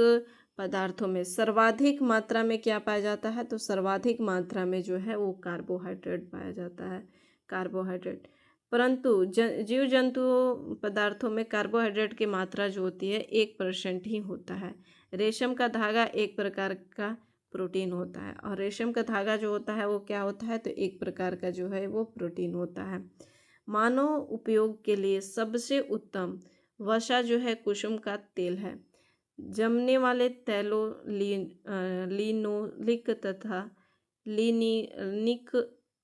पदार्थों में सर्वाधिक मात्रा में क्या पाया जाता है, तो सर्वाधिक मात्रा में जो है वो कार्बोहाइड्रेट पाया जाता है, कार्बोहाइड्रेट। परंतु जीव जंतु पदार्थों में कार्बोहाइड्रेट की मात्रा जो होती है 1% ही होता है। रेशम का धागा एक प्रकार का प्रोटीन होता है, और रेशम का धागा जो होता है वो क्या होता है, तो एक प्रकार का जो है वो प्रोटीन होता है। मानव उपयोग के लिए सबसे उत्तम वसा जो है कुसुम का तेल है। जमने वाले तैलों लिनोलिक तथा लिनिक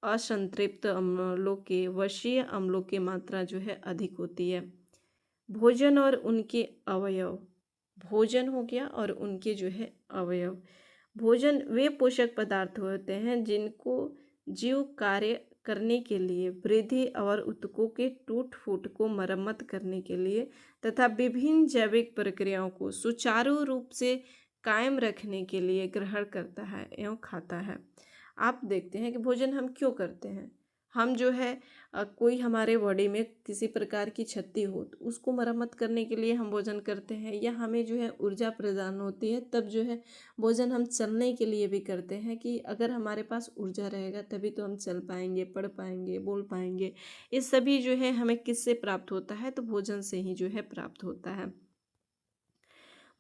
असंतृप्त अम्लों के वशीय अम्लों की मात्रा जो है अधिक होती है। भोजन और उनके अवयव, भोजन हो गया और उनके जो है अवयव। भोजन वे पोषक पदार्थ होते हैं जिनको जीव कार्य करने के लिए, वृद्धि और ऊतकों के टूट फूट को मरम्मत करने के लिए तथा विभिन्न जैविक प्रक्रियाओं को सुचारू रूप से कायम रखने के लिए ग्रहण करता है एवं खाता है। आप देखते हैं कि भोजन हम क्यों करते हैं। हम जो है कोई हमारे बॉडी में किसी प्रकार की क्षति हो तो उसको मरम्मत करने के लिए हम भोजन करते हैं, या हमें जो है ऊर्जा प्रदान होती है तब जो है भोजन हम चलने के लिए भी करते हैं, कि अगर हमारे पास ऊर्जा रहेगा तभी तो हम चल पाएंगे, पढ़ पाएंगे, बोल पाएंगे। ये सभी जो है हमें किससे प्राप्त होता है, तो भोजन से ही जो है प्राप्त होता है।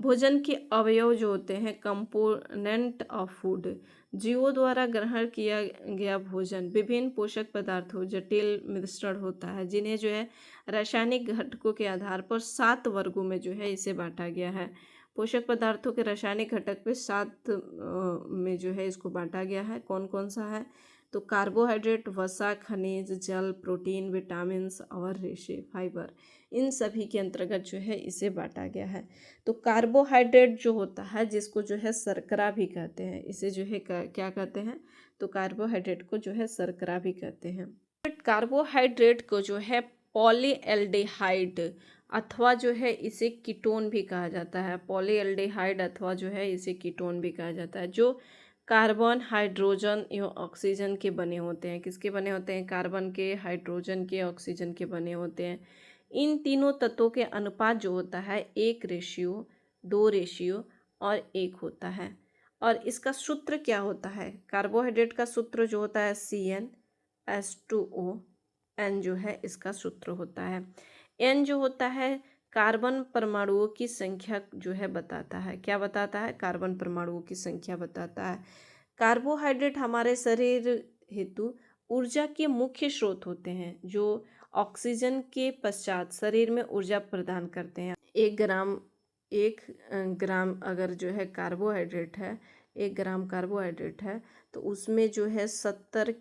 भोजन के अवयव जो होते हैं, कंपोनेंट ऑफ फूड, जीवों द्वारा ग्रहण किया गया भोजन विभिन्न पोषक पदार्थों जटिल मिश्रण होता है, जिन्हें जो है रासायनिक घटकों के आधार पर 7 वर्गों में जो है इसे बांटा गया है। पोषक पदार्थों के रासायनिक घटक पे 7 में जो है इसको बांटा गया है। कौन कौन सा है, तो कार्बोहाइड्रेट, वसा, खनिज, जल, प्रोटीन, विटामिन्स और रेशे, फाइबर, इन सभी के अंतर्गत जो है इसे बांटा गया है। तो कार्बोहाइड्रेट जो होता है, जिसको जो है शर्करा भी कहते हैं, इसे जो है क्या कहते हैं, तो कार्बोहाइड्रेट को जो है शर्करा भी कहते हैं। कार्बोहाइड्रेट को जो है पॉलीएल्डिहाइड अथवा जो है इसे कीटोन भी कहा जाता है। पॉलीएल्डिहाइड अथवा जो है इसे कीटोन भी कहा जाता है, जो कार्बन, हाइड्रोजन एवं ऑक्सीजन के बने होते हैं। किसके बने होते हैं, कार्बन के, हाइड्रोजन के, ऑक्सीजन के बने होते हैं। इन तीनों तत्वों के अनुपात जो होता है 1:2, 2:1 और 1 होता है। और इसका सूत्र क्या होता है, कार्बोहाइड्रेट का सूत्र जो होता है CnH2O, N जो है इसका सूत्र होता है। N जो होता है कार्बन परमाणुओं की संख्या जो है बताता है। क्या बताता है, कार्बन परमाणुओं की संख्या बताता है। कार्बोहाइड्रेट हमारे शरीर हेतु ऊर्जा के मुख्य स्रोत होते हैं, जो ऑक्सीजन के पश्चात शरीर में ऊर्जा प्रदान करते हैं। 1 ग्राम अगर जो है कार्बोहाइड्रेट है, 1 ग्राम कार्बोहाइड्रेट है, तो उसमें जो है 70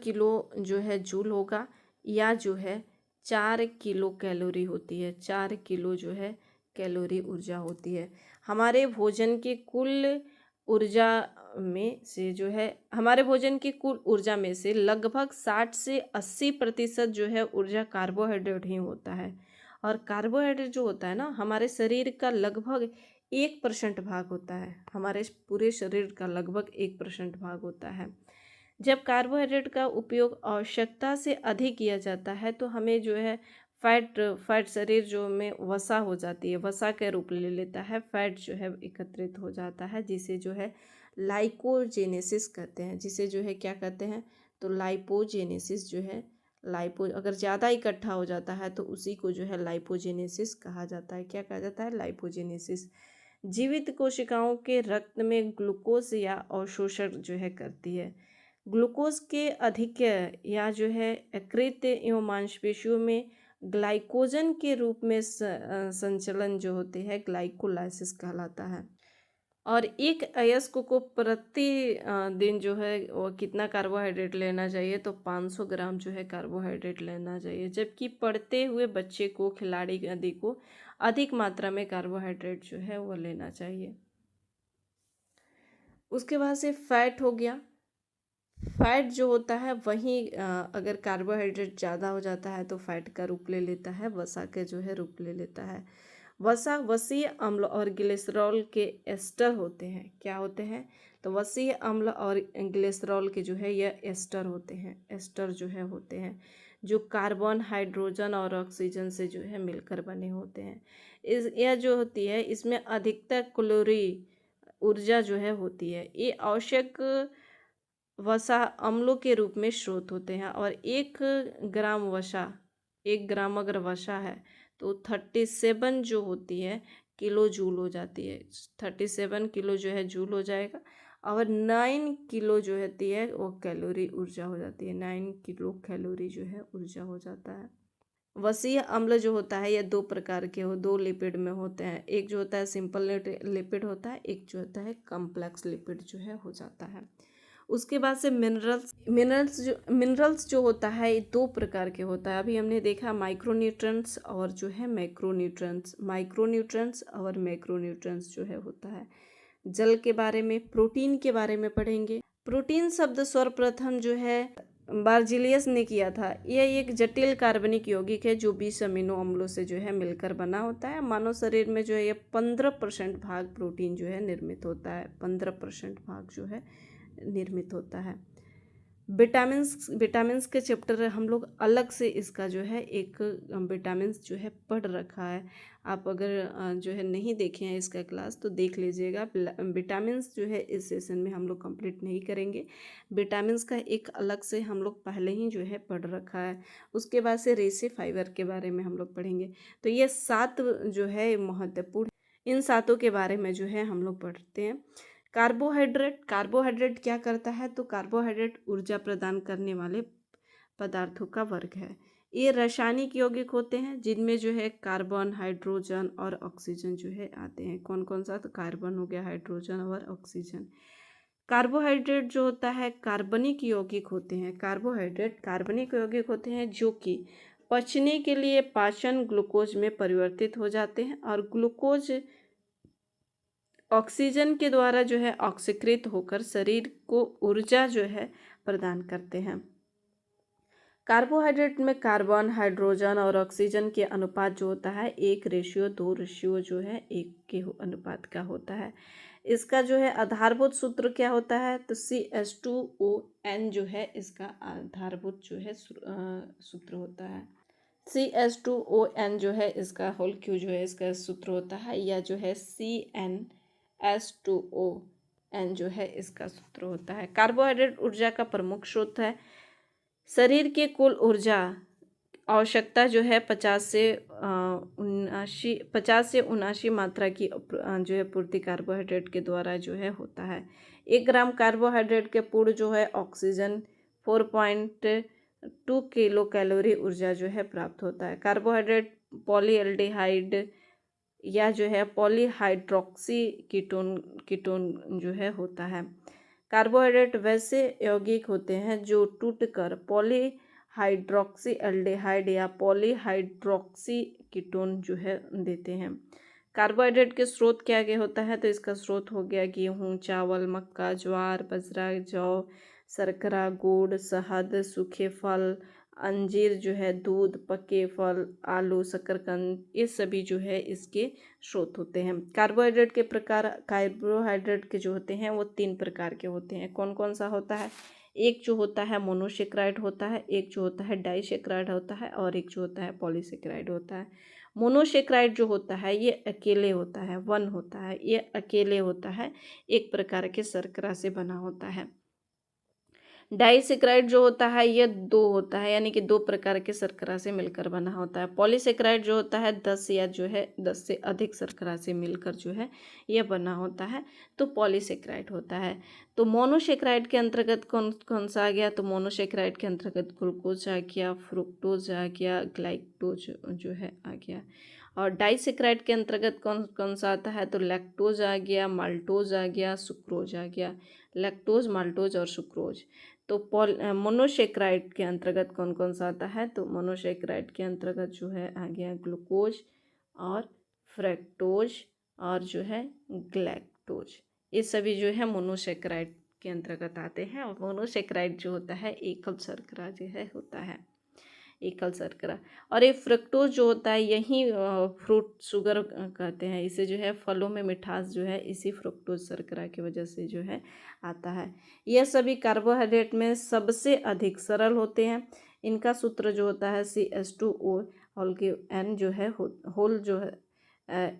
किलो जो है जूल होगा, या जो है 4 किलो कैलोरी होती है। 4 किलो जो है कैलोरी ऊर्जा होती है। हमारे भोजन की कुल ऊर्जा में से जो है, हमारे भोजन की कुल ऊर्जा में से लगभग 60 से 80% जो है ऊर्जा कार्बोहाइड्रेट ही होता है। और कार्बोहाइड्रेट जो होता है ना, हमारे शरीर का लगभग 1% भाग होता है। हमारे पूरे शरीर का लगभग 1% भाग होता है। जब कार्बोहाइड्रेट का उपयोग आवश्यकता से अधिक किया जाता है तो हमें जो है फैट शरीर जो में वसा हो जाती है, वसा के रूप ले लेता है, फैट जो है एकत्रित हो जाता है, जिसे जो है लाइपोजेनेसिस कहते हैं। जिसे जो है क्या कहते हैं, तो लाइपोजेनेसिस जो है, अगर ज़्यादा इकट्ठा हो जाता है तो उसी को जो है लाइपोजेनेसिस कहा जाता है। क्या कहा जाता है, लाइपोजेनेसिस। जीवित कोशिकाओं के रक्त में ग्लूकोज या अवशोषण जो है करती है। ग्लूकोज के अधिक या जो है यकृत एवं मांसपेशियों में ग्लाइकोजन के रूप में संचलन जो होते हैं ग्लाइकोलाइसिस कहलाता है। और एक वयस्क को प्रति दिन जो है वो कितना कार्बोहाइड्रेट लेना चाहिए, तो 500 ग्राम जो है कार्बोहाइड्रेट लेना चाहिए। जबकि पढ़ते हुए बच्चे को, खिलाड़ी आदि को अधिक मात्रा में कार्बोहाइड्रेट जो है वो लेना चाहिए। उसके बाद से फैट हो गया। फैट जो होता है वहीं अगर कार्बोहाइड्रेट ज़्यादा हो जाता है तो फैट का रूप ले लेता है, वसा के जो है रूप ले लेता है। वसा वसीय अम्ल और ग्लिसरॉल के एस्टर होते हैं। क्या होते हैं? तो वसीय अम्ल और ग्लिसरॉल के जो है यह एस्टर होते हैं। एस्टर जो है होते हैं जो कार्बन, हाइड्रोजन और ऑक्सीजन से जो है मिलकर बने होते हैं। इस यह जो होती है इसमें अधिकतर कैलोरी ऊर्जा जो है होती है। ये आवश्यक वसा अम्लों के रूप में स्रोत होते हैं। और 1 ग्राम अगर वसा है तो 37 जो होती है किलो जूल हो जाती है। 37 किलो जो है जूल हो जाएगा। और 9 किलो जो होती है वो कैलोरी ऊर्जा हो जाती है। 9 किलो कैलोरी जो है ऊर्जा हो जाता है। वसीय अम्ल जो होता है यह दो प्रकार के दो लिपिड में होते हैं। एक जो होता है सिंपल लिपिड होता है, एक जो होता है कॉम्प्लेक्स लिपिड जो है हो जाता है। उसके बाद से मिनरल्स जो होता है ये दो प्रकार के होता है। अभी हमने देखा माइक्रोन्यूट्रिएंट्स और जो है मैक्रोन्यूट्रिएंट्स। माइक्रोन्यूट्रिएंट्स और मैक्रोन्यूट्रिएंट्स जो है होता है। जल के बारे में, प्रोटीन के बारे में पढ़ेंगे। प्रोटीन शब्द सर्वप्रथम जो है बार्जिलियस ने किया था। यह एक जटिल कार्बनिक यौगिक है जो 20 अमीनो अम्लों से जो है मिलकर बना होता है। मानव शरीर में जो है यह 15% भाग प्रोटीन जो है निर्मित होता है। 15% भाग जो है निर्मित होता है। विटामिन्स के चैप्टर हम लोग अलग से इसका जो है एक विटामिन्स जो है पढ़ रखा है। आप अगर जो है नहीं देखे हैं इसका क्लास तो देख लीजिएगा। विटामिन्स जो है इस सेशन में हम लोग कंप्लीट नहीं करेंगे। विटामिन्स का एक अलग से हम लोग पहले ही जो है पढ़ रखा है। उसके बाद से रेशे फाइबर के बारे में हम लोग पढ़ेंगे। तो ये 7 जो है महत्वपूर्ण, इन 7 के बारे में जो है हम लोग पढ़ते हैं। कार्बोहाइड्रेट क्या करता है? तो कार्बोहाइड्रेट ऊर्जा प्रदान करने वाले पदार्थों का वर्ग है। ये रासायनिक यौगिक होते हैं जिनमें जो है कार्बन, हाइड्रोजन और ऑक्सीजन जो है आते हैं। कौन कौन सा? तो कार्बन हो गया, हाइड्रोजन और ऑक्सीजन। कार्बोहाइड्रेट जो होता है कार्बनिक यौगिक होते हैं। कार्बोहाइड्रेट कार्बनिक यौगिक होते हैं जो कि पचने के लिए पाचन ग्लूकोज में परिवर्तित हो जाते हैं और ग्लूकोज ऑक्सीजन के द्वारा जो है ऑक्सीकृत होकर शरीर को ऊर्जा जो है प्रदान करते हैं। कार्बोहाइड्रेट में कार्बन, हाइड्रोजन और ऑक्सीजन के अनुपात जो होता है 1:2 जो है 1 के अनुपात का होता है। इसका जो है आधारभूत सूत्र क्या होता है? तो CH2ON जो है इसका आधारभूत जो है सूत्र होता है। CH2ON जो है इसका होल क्यू जो है इसका सूत्र होता है, या जो है CnH2ON जो है इसका सूत्र होता है। कार्बोहाइड्रेट ऊर्जा का प्रमुख स्रोत है। शरीर के कुल ऊर्जा आवश्यकता जो है 50 से 79 मात्रा की जो है पूर्ति कार्बोहाइड्रेट के द्वारा जो है होता है। 1 ग्राम कार्बोहाइड्रेट के पूर्ण जो है ऑक्सीजन 4.2 किलो कैलोरी ऊर्जा जो है प्राप्त होता है। कार्बोहाइड्रेट पॉलीएल्डिहाइड या जो है पॉलीहाइड्रोक्सी कीटोन जो है होता है। कार्बोहाइड्रेट वैसे यौगिक होते हैं जो टूटकर पॉलीहाइड्रोक्सी एल्डिहाइड या पॉलीहाइड्रोक्सी कीटोन जो है देते हैं। कार्बोहाइड्रेट के स्रोत क्या क्या होता है? तो इसका स्रोत हो गया गेहूँ, चावल, मक्का, ज्वार, बाजरा, जौ, शर्करा, गुड़, शहद, सूखे फल, अंजीर जो है, दूध, पके फल, आलू, शकरकंद, ये सभी जो है इसके स्रोत होते हैं। कार्बोहाइड्रेट के प्रकार, कार्बोहाइड्रेट के जो होते हैं वो 3 प्रकार के होते हैं। कौन कौन सा होता है? एक जो होता है मोनोसेक्राइड होता है, एक जो होता है डाइसेक्राइड होता है और एक जो होता है पॉलीसेक्राइड होता है। मोनोसेक्राइड जो होता है ये अकेले होता है, वन होता है, ये अकेले होता है, एक प्रकार के शर्करा से बना होता है। डाइसेक्राइड जो होता है ये 2 होता है, यानी कि 2 प्रकार के शर्करा से मिलकर बना होता है। पॉलीसेक्राइड जो होता है 10 या जो है 10 से अधिक शर्करा से मिलकर जो है यह बना होता है, तो पॉलीसेक्राइड होता है। तो मोनोसेक्राइड के अंतर्गत कौन कौन सा आ गया? तो मोनोसेक्राइड के अंतर्गत ग्लूकोज आ गया, फ्रुक्टोज आ गया, ग्लाइकोज जो है आ गया। और डाइसेक्राइड के अंतर्गत कौन कौन सा आता है, तो लैक्टोज आ गया, माल्टोज आ गया, सुक्रोज आ गया। लैक्टोज, माल्टोज और सुक्रोज। तो मोनोसेक्राइड के अंतर्गत कौन कौन सा आता है, तो मोनोसेक्राइड के अंतर्गत जो है आ गया ग्लूकोज और फ्रक्टोज और जो है ग्लैक्टोज। ये सभी जो है मोनोसेक्राइड के अंतर्गत आते हैं। और मोनोसेक्राइड जो होता है एकल शर्करा जो है होता है, एकल शर्करा। और ये फ्रक्टोज जो होता है यही फ्रूट शुगर कहते हैं। इसे जो है फलों में मिठास जो है इसी फ्रक्टोज शर्करा की वजह से जो है आता है। यह सभी कार्बोहाइड्रेट में सबसे अधिक सरल होते हैं। इनका सूत्र जो होता है CH2O होल के N जो है होल जो है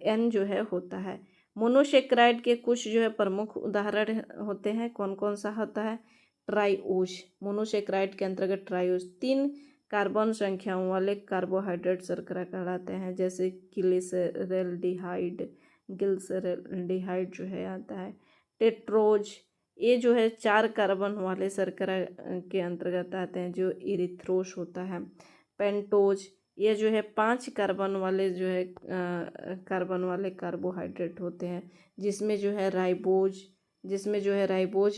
N जो है होता है। मोनोसेक्राइड के कुछ जो है प्रमुख उदाहरण होते हैं। कौन कौन सा होता है, ट्राइओज। मोनोसेक्राइड के अंतर्गत ट्राइओज 3 कार्बन संख्याओं वाले कार्बोहाइड्रेट शर्करा कहलाते हैं, जैसे ग्लिसरैल्डिहाइड, गिल्सरैल्डिहाइड जो है आता है। टेट्रोज, ये जो है 4 कार्बन वाले शर्करा के अंतर्गत आते हैं, जो इरिथ्रोस होता है। पेंटोज, ये जो है 5 कार्बन वाले जो है कार्बन वाले कार्बोहाइड्रेट होते हैं, जिसमें जो है राइबोज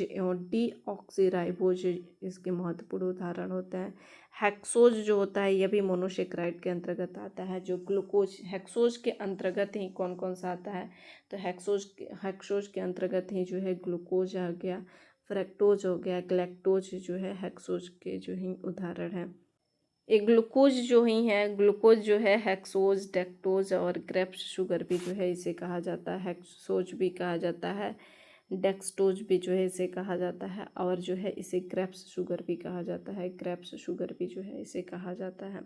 एवं डीऑक्सीराइबोज इसके महत्वपूर्ण उदाहरण होते हैं। हेक्सोज जो होता है यह भी मोनोसेक्राइड के अंतर्गत आता है। जो ग्लूकोज, हेक्सोज के अंतर्गत ही कौन कौन सा आता है, तो हेक्सोज के अंतर्गत ही जो है ग्लूकोज आ गया, फ्रक्टोज हो गया, ग्लैक्टोज जो है हेक्सोज के जो ही उदाहरण है। एक ग्लूकोज जो है हेक्सोज, डेक्टोज और ग्रेप्स शुगर भी जो है इसे कहा जाता है। हेक्सोज भी कहा जाता है, डेक्सटोज भी जो है इसे कहा जाता है, और जो है इसे ग्रेप्स शुगर भी कहा जाता है। ग्रेप्स शुगर भी जो है इसे कहा जाता है।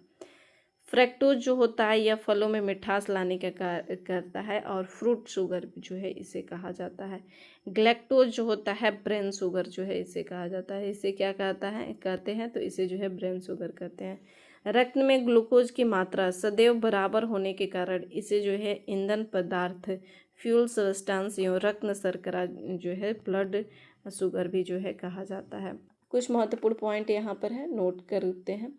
फ्रक्टोज जो होता है यह फलों में मिठास लाने का कार्य करता है, और फ्रूट शुगर जो है इसे कहा जाता है। ग्लैक्टोज जो होता है ब्रेन शुगर जो है इसे कहा जाता है। इसे क्या कहते हैं, तो इसे जो है ब्रेन शुगर कहते हैं। रक्त में ग्लूकोज की मात्रा सदैव बराबर होने के कारण इसे जो है ईंधन पदार्थ, फ्यूल सब्सटेंस एवं रक्त शर्करा जो है ब्लड शुगर भी जो है कहा जाता है। कुछ महत्वपूर्ण पॉइंट यहाँ पर है, नोट करते हैं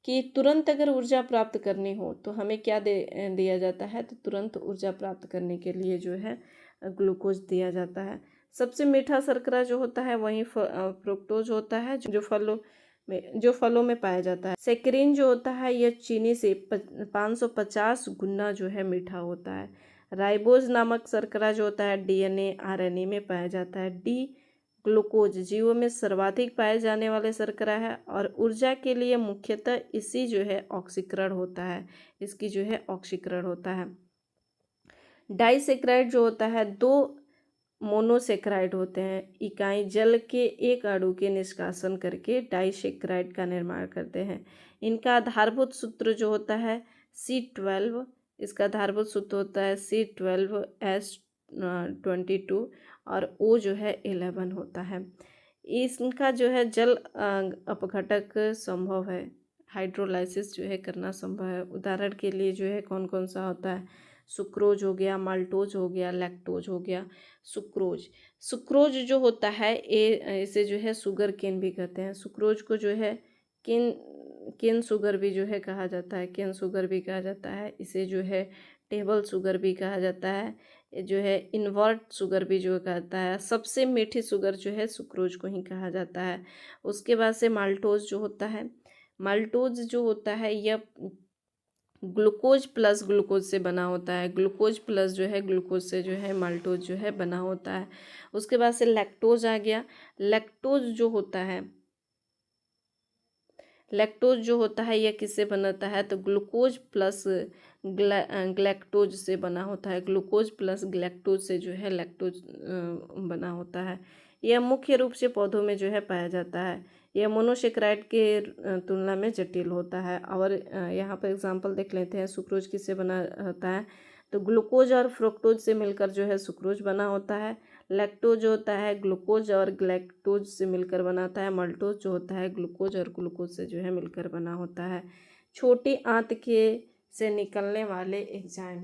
कि तुरंत अगर ऊर्जा प्राप्त करनी हो तो हमें क्या दिया जाता है, तो तुरंत ऊर्जा प्राप्त करने के लिए जो है ग्लूकोज दिया जाता है। सबसे मीठा शर्करा जो होता है वही फ्रुक्टोज होता है, जो फलों में पाया जाता है। सेक्रिन जो होता है यह चीनी से 550 गुना जो है मीठा होता है। राइबोज नामक शर्करा जो होता है DNA RNA में पाया जाता है। ग्लूकोज जीवों में सर्वाधिक पाए जाने वाले शर्करा है, और ऊर्जा के लिए मुख्यतः इसकी जो है ऑक्सीकरण होता है। डाइसेक्राइड जो होता है 2 मोनोसेक्राइड होते हैं। इकाई जल के एक अणु के निष्कासन करके डाइसेक्राइड का निर्माण करते हैं। इनका आधारभूत सूत्र जो होता है C12, इसका आधारभूत सूत्र होता है C12H22 और O जो है 11 होता है। इनका जो है जल अपघटक संभव है, हाइड्रोलाइसिस जो है करना संभव है। उदाहरण के लिए जो है कौन कौन सा होता है, सुक्रोज हो गया, माल्टोज हो गया, लैक्टोज हो गया। सुक्रोज जो होता है इसे जो है शुगर केन भी कहते हैं। सुक्रोज को जो है केन शुगर भी जो है कहा जाता है, केन शुगर भी कहा जाता है। इसे जो है टेबल शुगर भी कहा जाता है, जो है इन्वर्ट शुगर भी जो कहता है। सबसे मीठी शुगर जो है सुक्रोज को ही कहा जाता है। उसके बाद से माल्टोज जो होता है यह ग्लूकोज प्लस ग्लूकोज से बना होता है। ग्लूकोज प्लस जो है ग्लूकोज से जो है माल्टोज जो है बना होता है। उसके बाद से लैक्टोज आ गया। लैक्टोज जो होता है यह किससे बनता है, तो ग्लूकोज प्लस ग्लैक्टोज से बना होता है। ग्लूकोज प्लस ग्लैक्टोज से जो है लैक्टोज बना होता है। यह मुख्य रूप से पौधों में जो है पाया जाता है। यह मोनोसेक्राइड के तुलना में जटिल होता है। और यहाँ पर एग्जांपल देख लेते हैं। सुक्रोज किससे बना होता है, तो ग्लूकोज और फ्रुक्टोज से मिलकर जो है सुक्रोज बना होता है। लैक्टोज जो होता है ग्लूकोज और ग्लैक्टोज से मिलकर बनाता है। माल्टोज जो होता है ग्लूकोज और ग्लूकोज से जो है मिलकर बना होता है। छोटी आंत से निकलने वाले एंजाइम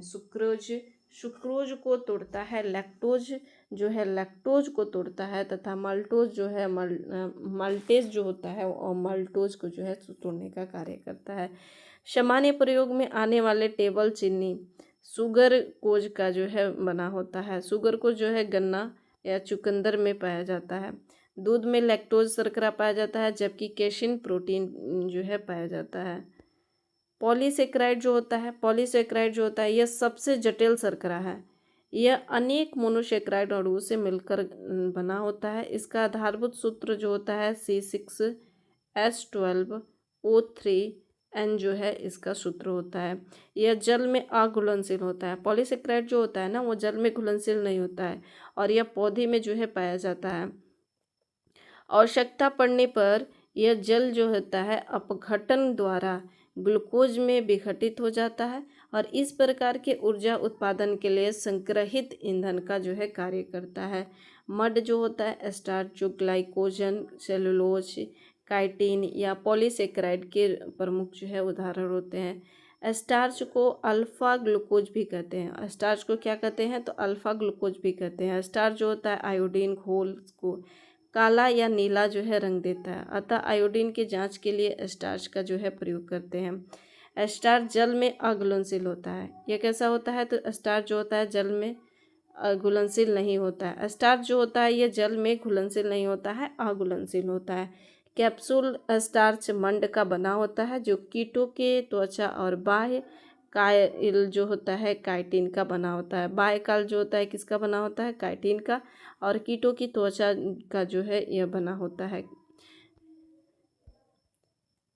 सुक्रोज को तोड़ता है। लैक्टोज जो है लैक्टोज को तोड़ता है, तथा माल्टोज जो है माल्टेज जो होता है और माल्टोज को जो है तोड़ने का कार्य करता है। सामान्य प्रयोग में आने वाले टेबल चीनी सुगर कोज का जो है बना होता है। सुगर कोज जो है गन्ना या चुकंदर में पाया जाता है। दूध में लैक्टोज शर्करा पाया जाता है, जबकि केसिन प्रोटीन जो है पाया जाता है। पॉलीसेकेराइड जो होता है यह सबसे जटिल शर्करा है। यह अनेक मोनोसेकेराइड अणुओं से मिलकर बना होता है। इसका आधारभूत सूत्र जो होता है C6H12O3N जो है इसका सूत्र होता है। यह जल में अघुलनशील होता है। पॉलीसेकेराइड जो होता है ना वो जल में घुलनशील नहीं होता है और यह पौधे में जो है पाया जाता है। आवश्यकता पड़ने पर यह जल जो होता है अपघटन द्वारा ग्लूकोज में विघटित हो जाता है और इस प्रकार के ऊर्जा उत्पादन के लिए संग्रहित ईंधन का जो है कार्य करता है। मड जो होता है स्टार्च जो ग्लाइकोजन, सेलुलोज, काइटिन या पॉलीसेकेराइड के प्रमुख जो है उदाहरण होते हैं। स्टार्च को अल्फा ग्लूकोज भी कहते हैं। स्टार्च को क्या कहते हैं तो अल्फा ग्लूकोज भी कहते हैं। स्टार्च जो होता है आयोडीन घोल को काला या नीला जो है रंग देता है, अतः आयोडीन की जांच के लिए स्टार्च का जो है प्रयोग करते हैं। स्टार्च जल में अघुलनशील होता है। यह कैसा होता है तो स्टार्च जो होता है जल में घुलनशील नहीं होता है। स्टार्च जो होता है यह जल में घुलनशील नहीं होता है, अघुलनशील होता है। कैप्सूल स्टार्च मंड का बना होता है जो कीटों के त्वचा और बाह्य कायल जो होता है काइटिन का बना होता है। बाह्य काल जो होता है किसका बना होता है काइटिन का, और कीटों की त्वचा का जो है यह बना होता है।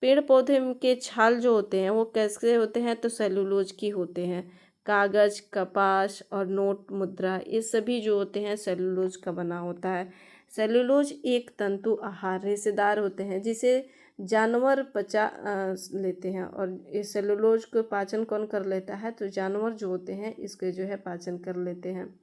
पेड़ पौधे के छाल जो होते हैं वो कैसे होते हैं तो सेलुलोज की होते हैं। कागज, कपास और नोट मुद्रा ये सभी जो होते हैं सेलुलोज का बना होता है। सेलुलोज एक तंतु आहार रेशेदार होते हैं जिसे जानवर पचा लेते हैं, और इस सेलुलोज को पाचन कौन कर लेता है तो जानवर जो होते हैं इसके जो है पाचन कर लेते हैं,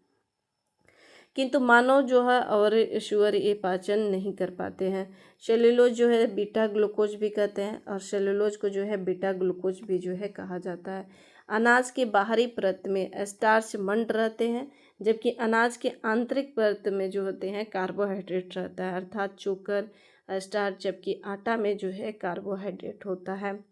किंतु मानव जो है और शुअर ये पाचन नहीं कर पाते हैं। सेलुलोज जो है बीटा ग्लूकोज भी कहते हैं और सेलुलोज को जो है बीटा ग्लूकोज भी जो है कहा जाता है। अनाज की बाहरी परत में स्टार्च मंड रहते हैं, जबकि अनाज के आंतरिक परत में जो होते हैं कार्बोहाइड्रेट रहता है, अर्थात चोकर स्टार्च, जबकि आटा में जो है कार्बोहाइड्रेट होता है।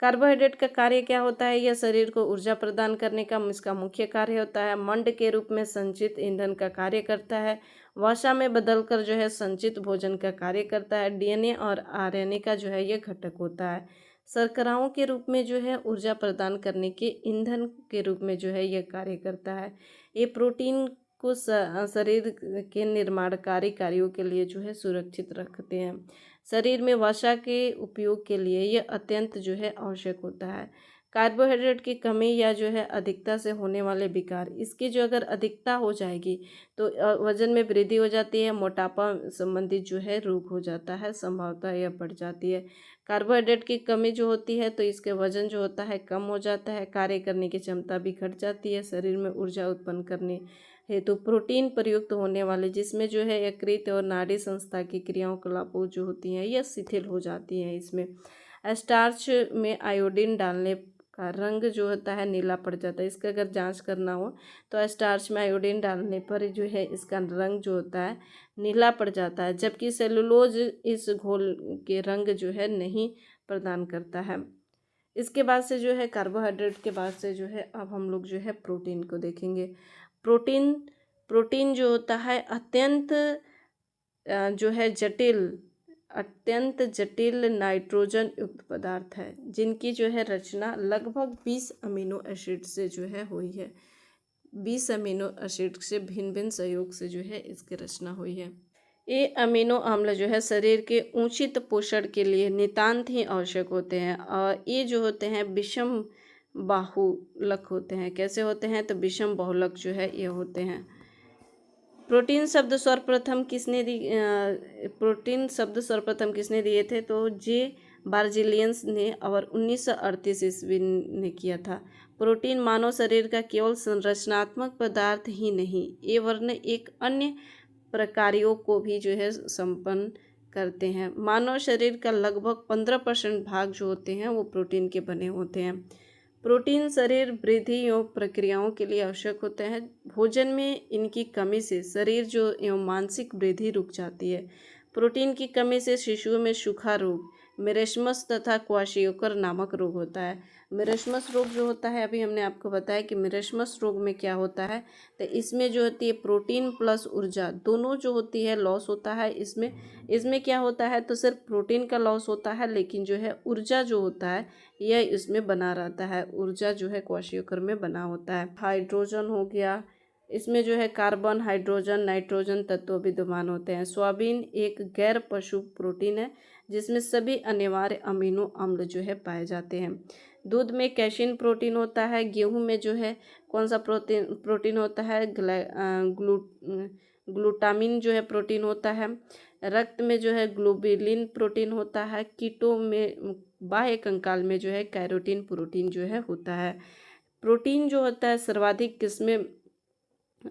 कार्बोहाइड्रेट का कार्य क्या होता है, यह शरीर को ऊर्जा प्रदान करने का इसका मुख्य कार्य होता है। मंड के रूप में संचित ईंधन का कार्य करता है। वसा में बदलकर जो है संचित भोजन का कार्य करता है। डीएनए और आरएनए का जो है यह घटक होता है। शर्कराओं के रूप में जो है ऊर्जा प्रदान करने के ईंधन के रूप में जो है यह कार्य करता है। ये प्रोटीन को शरीर के निर्माणकारी कार्यों के लिए जो है सुरक्षित रखते हैं। शरीर में वसा के उपयोग के लिए यह अत्यंत जो है आवश्यक होता है। कार्बोहाइड्रेट की कमी या जो है अधिकता से होने वाले विकार, इसकी जो अगर अधिकता हो जाएगी तो वजन में वृद्धि हो जाती है, मोटापा संबंधित जो है रोग हो जाता है, संभावना यह बढ़ जाती है। कार्बोहाइड्रेट की कमी जो होती है तो इसके वजन जो होता है कम हो जाता है, कार्य करने की क्षमता भी घट जाती है, शरीर में ऊर्जा उत्पन्न करने हेतु प्रोटीन प्रयुक्त होने वाले जिसमें जो है यकृत और नाड़ी संस्था की क्रियाकलापों जो होती हैं यह शिथिल हो जाती हैं। इसमें स्टार्च में आयोडीन डालने का रंग जो होता है नीला पड़ जाता है। इसका अगर जांच करना हो तो स्टार्च में आयोडीन डालने पर जो है इसका रंग जो होता है नीला पड़ जाता है, जबकि सेलुलोज इस घोल के रंग जो है नहीं प्रदान करता है। इसके बाद से जो है कार्बोहाइड्रेट के बाद से जो है अब हम लोग जो है प्रोटीन को देखेंगे। प्रोटीन जो होता है जो है अत्यंत जटिल नाइट्रोजन युक्त पदार्थ है, जिनकी जो है रचना लगभग 20 अमीनो एसिड से जो है हुई है। 20 अमीनो एसिड से भिन्न भिन्न सहयोग से जो है इसकी रचना हुई है। ये अमीनो अम्ल जो है शरीर के उचित पोषण के लिए नितांत ही आवश्यक होते हैं, और ये जो होते हैं विषम बाहुलक होते हैं। कैसे होते हैं तो विषम बाहुलक जो है ये होते हैं। प्रोटीन शब्द सर्वप्रथम किसने दिए थे तो जे बार्जिलियंस ने और 1938 ईस्वी ने किया था। प्रोटीन मानव शरीर का केवल संरचनात्मक पदार्थ ही नहीं, ये वर्ण एक अन्य प्रकारों को भी जो है संपन्न करते हैं। मानव शरीर का लगभग 15% भाग जो होते हैं वो प्रोटीन के बने होते हैं। प्रोटीन शरीर वृद्धि एवं प्रक्रियाओं के लिए आवश्यक होते हैं। भोजन में इनकी कमी से शरीर जो एवं मानसिक वृद्धि रुक जाती है। प्रोटीन की कमी से शिशुओं में सूखा रोग, मेरेस्मस तथा क्वाशियोकर नामक रोग होता है। मेरेस्मस रोग जो होता है, अभी हमने आपको बताया कि मेरेस्मस रोग में क्या होता है, तो इसमें जो होती है प्रोटीन प्लस ऊर्जा दोनों जो होती है लॉस होता है। इसमें क्या होता है, तो सिर्फ प्रोटीन का लॉस होता है, लेकिन जो है ऊर्जा जो होता है यह इसमें बना रहता है। ऊर्जा जो है क्वाशियोकर में बना होता है। हाइड्रोजन हो गया, इसमें जो है कार्बन, हाइड्रोजन, नाइट्रोजन तत्व विद्यमान होते हैं। सोयाबीन एक गैर पशु प्रोटीन है जिसमें सभी अनिवार्य अमीनो अम्ल जो है पाए जाते हैं। दूध में कैसीन प्रोटीन होता है। गेहूं में जो है कौन सा प्रोटीन होता है, ग्लूटामिन जो है प्रोटीन होता है। रक्त में जो है ग्लोबुलिन प्रोटीन होता है। कीटों में बाह्य कंकाल में जो है कैरोटीन प्रोटीन जो है होता है। प्रोटीन जो होता है सर्वाधिक किसमें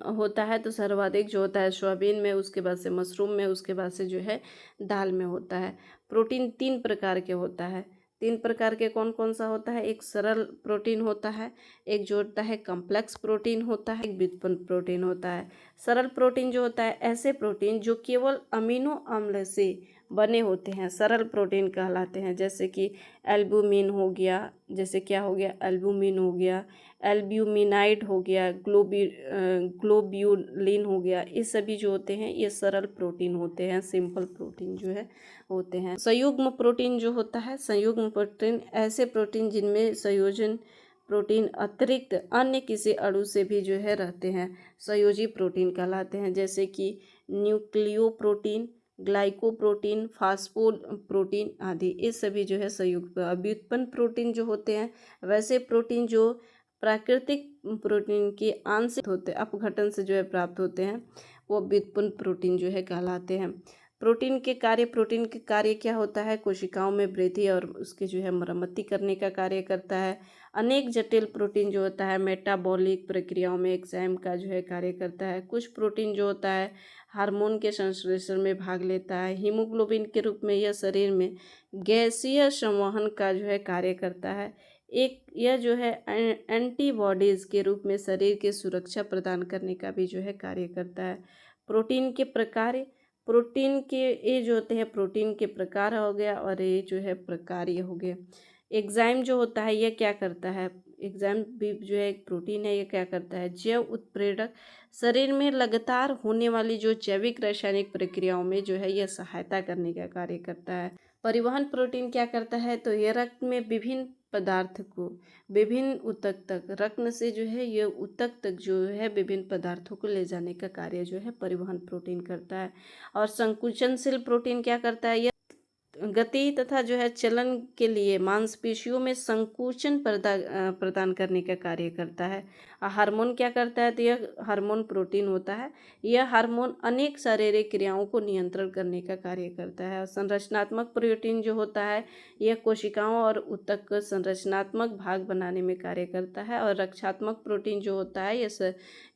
होता है, तो सर्वाधिक जो होता है सोयाबीन में, उसके बाद से मशरूम में, उसके बाद से जो है दाल में होता है। प्रोटीन 3 प्रकार के होता है। 3 प्रकार के कौन कौन सा होता है, एक सरल प्रोटीन होता है, एक जो होता है कॉम्प्लेक्स प्रोटीन होता है, एक व्युत्पन्न प्रोटीन होता है। सरल प्रोटीन जो होता है ऐसे प्रोटीन जो केवल अमीनो अम्ल से बने होते हैं, सरल प्रोटीन कहलाते हैं। जैसे कि एल्बुमिन हो गया, जैसे क्या हो गया, एल्बुमिन हो गया, एल्ब्यूमिनाइड हो गया, ग्लोब्यूलिन हो गया, ये सभी जो होते हैं ये सरल प्रोटीन होते हैं, सिंपल प्रोटीन जो है होते हैं। संयुग्म प्रोटीन जो होता है, संयुग्म प्रोटीन ऐसे प्रोटीन जिनमें संयोजन प्रोटीन अतिरिक्त अन्य किसी अणु से भी जो है रहते हैं, संयोजी प्रोटीन कहलाते हैं। जैसे कि न्यूक्लियोप्रोटीन, ग्लाइकोप्रोटीन, फास्फोप्रोटीन आदि, ये सभी जो है संयुक्त। व्युत्पन्न प्रोटीन जो होते हैं वैसे प्रोटीन जो प्राकृतिक प्रोटीन के आंशिक होते अपघटन से जो है प्राप्त होते हैं, वो व्युत्पन्न प्रोटीन जो है कहलाते हैं। प्रोटीन के कार्य क्या होता है, कोशिकाओं में वृद्धि और उसके जो है मरम्मति करने का कार्य करता है। अनेक जटिल प्रोटीन जो होता है मेटाबॉलिक प्रक्रियाओं में एंजाइम का जो है कार्य करता है। कुछ प्रोटीन जो होता है हार्मोन के संश्लेषण में भाग लेता है। हीमोग्लोबिन के रूप में यह शरीर में गैसीय संवहन का जो है कार्य करता है। एक यह जो है एंटीबॉडीज़ के रूप में शरीर की सुरक्षा प्रदान करने का भी जो है कार्य करता है। प्रोटीन के प्रकार, प्रोटीन के ये जो होते हैं प्रोटीन के प्रकार हो गया, और ये जो है प्रकार ये हो गया। एंजाइम जो होता है यह क्या करता है, एंजाइम भी जो है एक प्रोटीन है, ये क्या करता है, जैव उत्प्रेरक, शरीर में लगातार होने वाली जो जैविक रासायनिक प्रक्रियाओं में जो है यह सहायता करने का कार्य करता है। परिवहन प्रोटीन क्या करता है, तो यह रक्त में विभिन्न पदार्थ को विभिन्न ऊतक तक, रक्त से जो है ये ऊतक तक जो है विभिन्न पदार्थों को ले जाने का कार्य जो है परिवहन प्रोटीन करता है। और संकुचनशील प्रोटीन क्या करता है, यह गति तथा जो है चलन के लिए मांसपेशियों में संकुचन प्रदान करने का कार्य करता है। हार्मोन क्या करता है, तो यह हार्मोन प्रोटीन होता है। यह हार्मोन अनेक शारीरिक क्रियाओं को नियंत्रण करने का कार्य करता है। और संरचनात्मक प्रोटीन जो होता है यह कोशिकाओं और ऊतक का संरचनात्मक भाग बनाने में कार्य करता है। और रक्षात्मक प्रोटीन जो होता है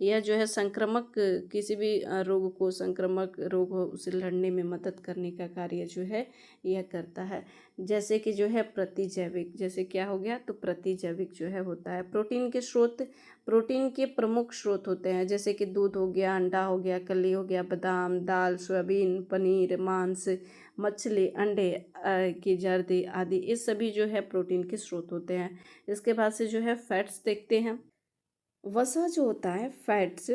यह जो है संक्रामक किसी भी रोग को, संक्रामक रोग हो उसे लड़ने में मदद करने का कार्य जो है यह करता है। जैसे कि जो है प्रतिजैविक, जैसे क्या हो गया, तो प्रतिजैविक जो है होता है। प्रोटीन के स्रोत, प्रोटीन के प्रमुख स्रोत होते हैं, जैसे कि दूध हो गया, अंडा हो गया, कली हो गया, बादाम, दाल, सोयाबीन, पनीर, मांस, मछली, अंडे की जर्दी आदि, ये सभी जो है प्रोटीन के स्रोत होते हैं। इसके बाद से जो है फैट्स देखते हैं। वसा जो होता है फैट्स,